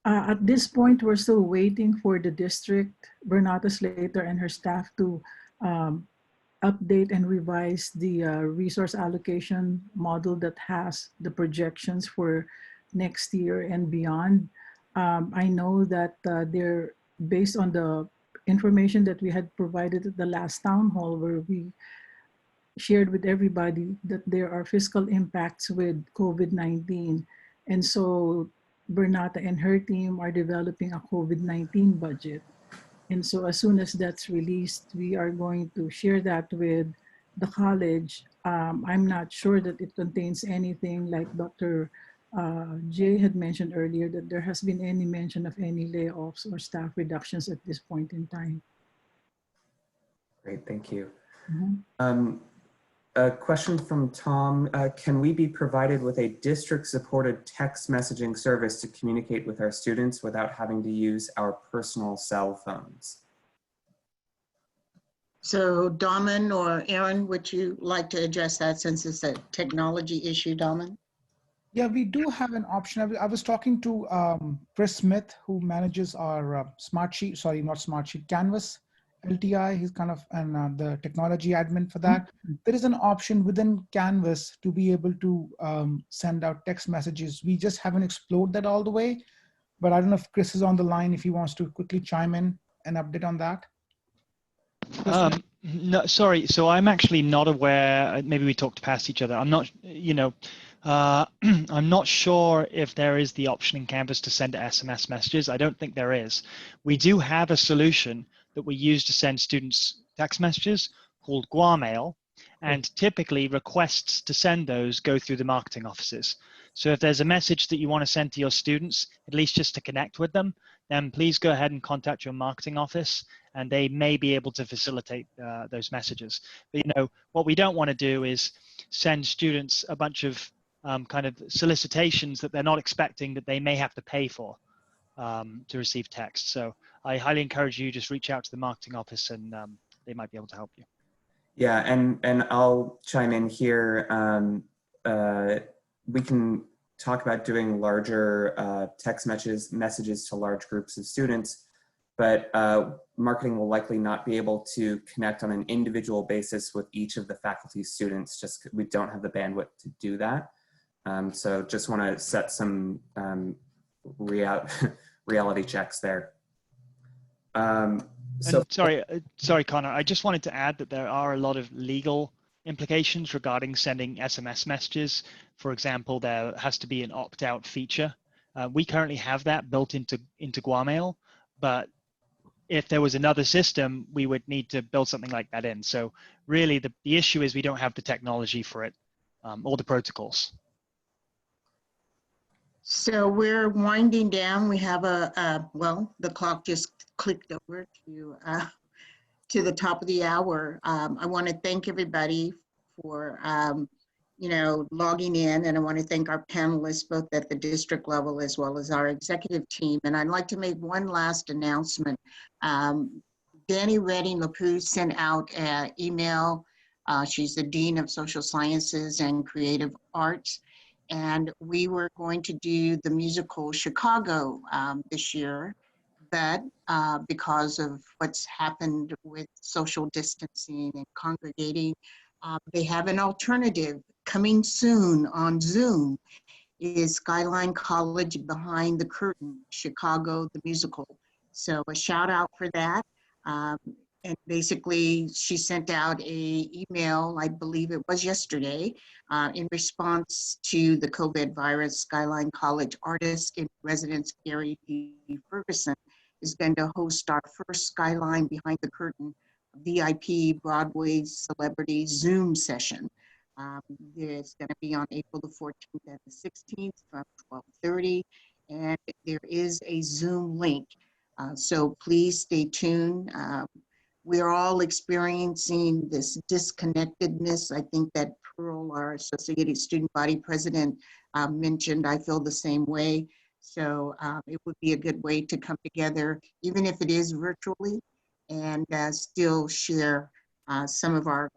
At this point, we're still waiting for the district, Bernata Slater and her staff, to update and revise the resource allocation model that has the projections for next year and beyond. I know that they're based on the information that we had provided at the last town hall, where we shared with everybody that there are fiscal impacts with COVID-19. And so Bernata and her team are developing a COVID-19 budget. And so as soon as that's released, we are going to share that with the college. I'm not sure that it contains anything like Dr. Jay had mentioned earlier, that there has been any mention of any layoffs or staff reductions at this point in time. Great, thank you. Mm-hmm. A question from Tom. Can we be provided with a district-supported text messaging service to communicate with our students without having to use our personal cell phones? So Daman or Aaron, would you like to address that since it's a technology issue, Daman? Yeah, we do have an option. I was talking to Chris Smith, who manages our Canvas LTI. He's kind of the technology admin for that. There is an option within Canvas to be able to send out text messages. We just haven't explored that all the way, but I don't know if Chris is on the line, if he wants to quickly chime in and update on that. No, sorry. So I'm actually not aware. Maybe we talked past each other. I'm not, I'm not sure if there is the option in Canvas to send SMS messages. I don't think there is. We do have a solution that we use to send students text messages called Guamail, and typically requests to send those go through the marketing offices. So if there's a message that you want to send to your students, at least just to connect with them, then please go ahead and contact your marketing office, and they may be able to facilitate those messages. But what we don't want to do is send students a bunch of kind of solicitations that they're not expecting that they may have to pay for. to receive text. So I highly encourage you just reach out to the marketing office and they might be able to help you. Yeah, and I'll chime in here. We can talk about doing larger text messages to large groups of students, but marketing will likely not be able to connect on an individual basis with each of the faculty students, just 'cause we don't have the bandwidth to do that. So just want to set some reality checks there. Sorry, Connor, I just wanted to add that there are a lot of legal implications regarding sending SMS messages. For example, there has to be an opt-out feature. We currently have that built into Guamail, but if there was another system, we would need to build something like that in. So really the issue is we don't have the technology for it or the protocols. So we're winding down. We have well, the clock just clicked over to the top of the hour. I want to thank everybody for, logging in, and I want to thank our panelists, both at the district level as well as our executive team. And I'd like to make one last announcement. Danny Redding-LaPoo sent out an email. She's the Dean of Social Sciences and Creative Arts. And we were going to do the musical Chicago this year, but because of what's happened with social distancing and congregating, they have an alternative coming soon on Zoom. Is Skyline College Behind the Curtain, Chicago the Musical. So a shout out for that. And basically she sent out a email, I believe it was yesterday, in response to the COVID virus. Skyline College artist in residence Gary P. Ferguson is going to host our first Skyline Behind the Curtain VIP Broadway celebrity Zoom session. It's going to be on April the 14th and the 16th from 12:30, and there is a Zoom link. So please stay tuned. We're all experiencing this disconnectedness. I think that Pearl, our Associated Student Body President, mentioned. I feel the same way. So it would be a good way to come together, even if it is virtually, and still share some of our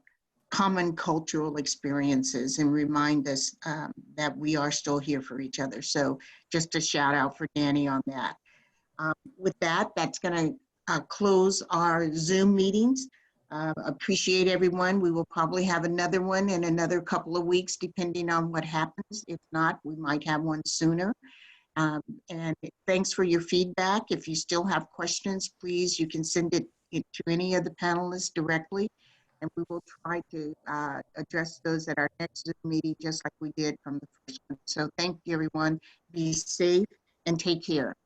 common cultural experiences and remind us that we are still here for each other. So just a shout out for Danny on that. With that, that's going to close our Zoom meetings. Appreciate everyone. We will probably have another one in another couple of weeks, depending on what happens. If not, we might have one sooner. And thanks for your feedback. If you still have questions, please, you can send it to any of the panelists directly, and we will try to address those at our next Zoom meeting, just like we did from the first one. So thank you, everyone. Be safe and take care.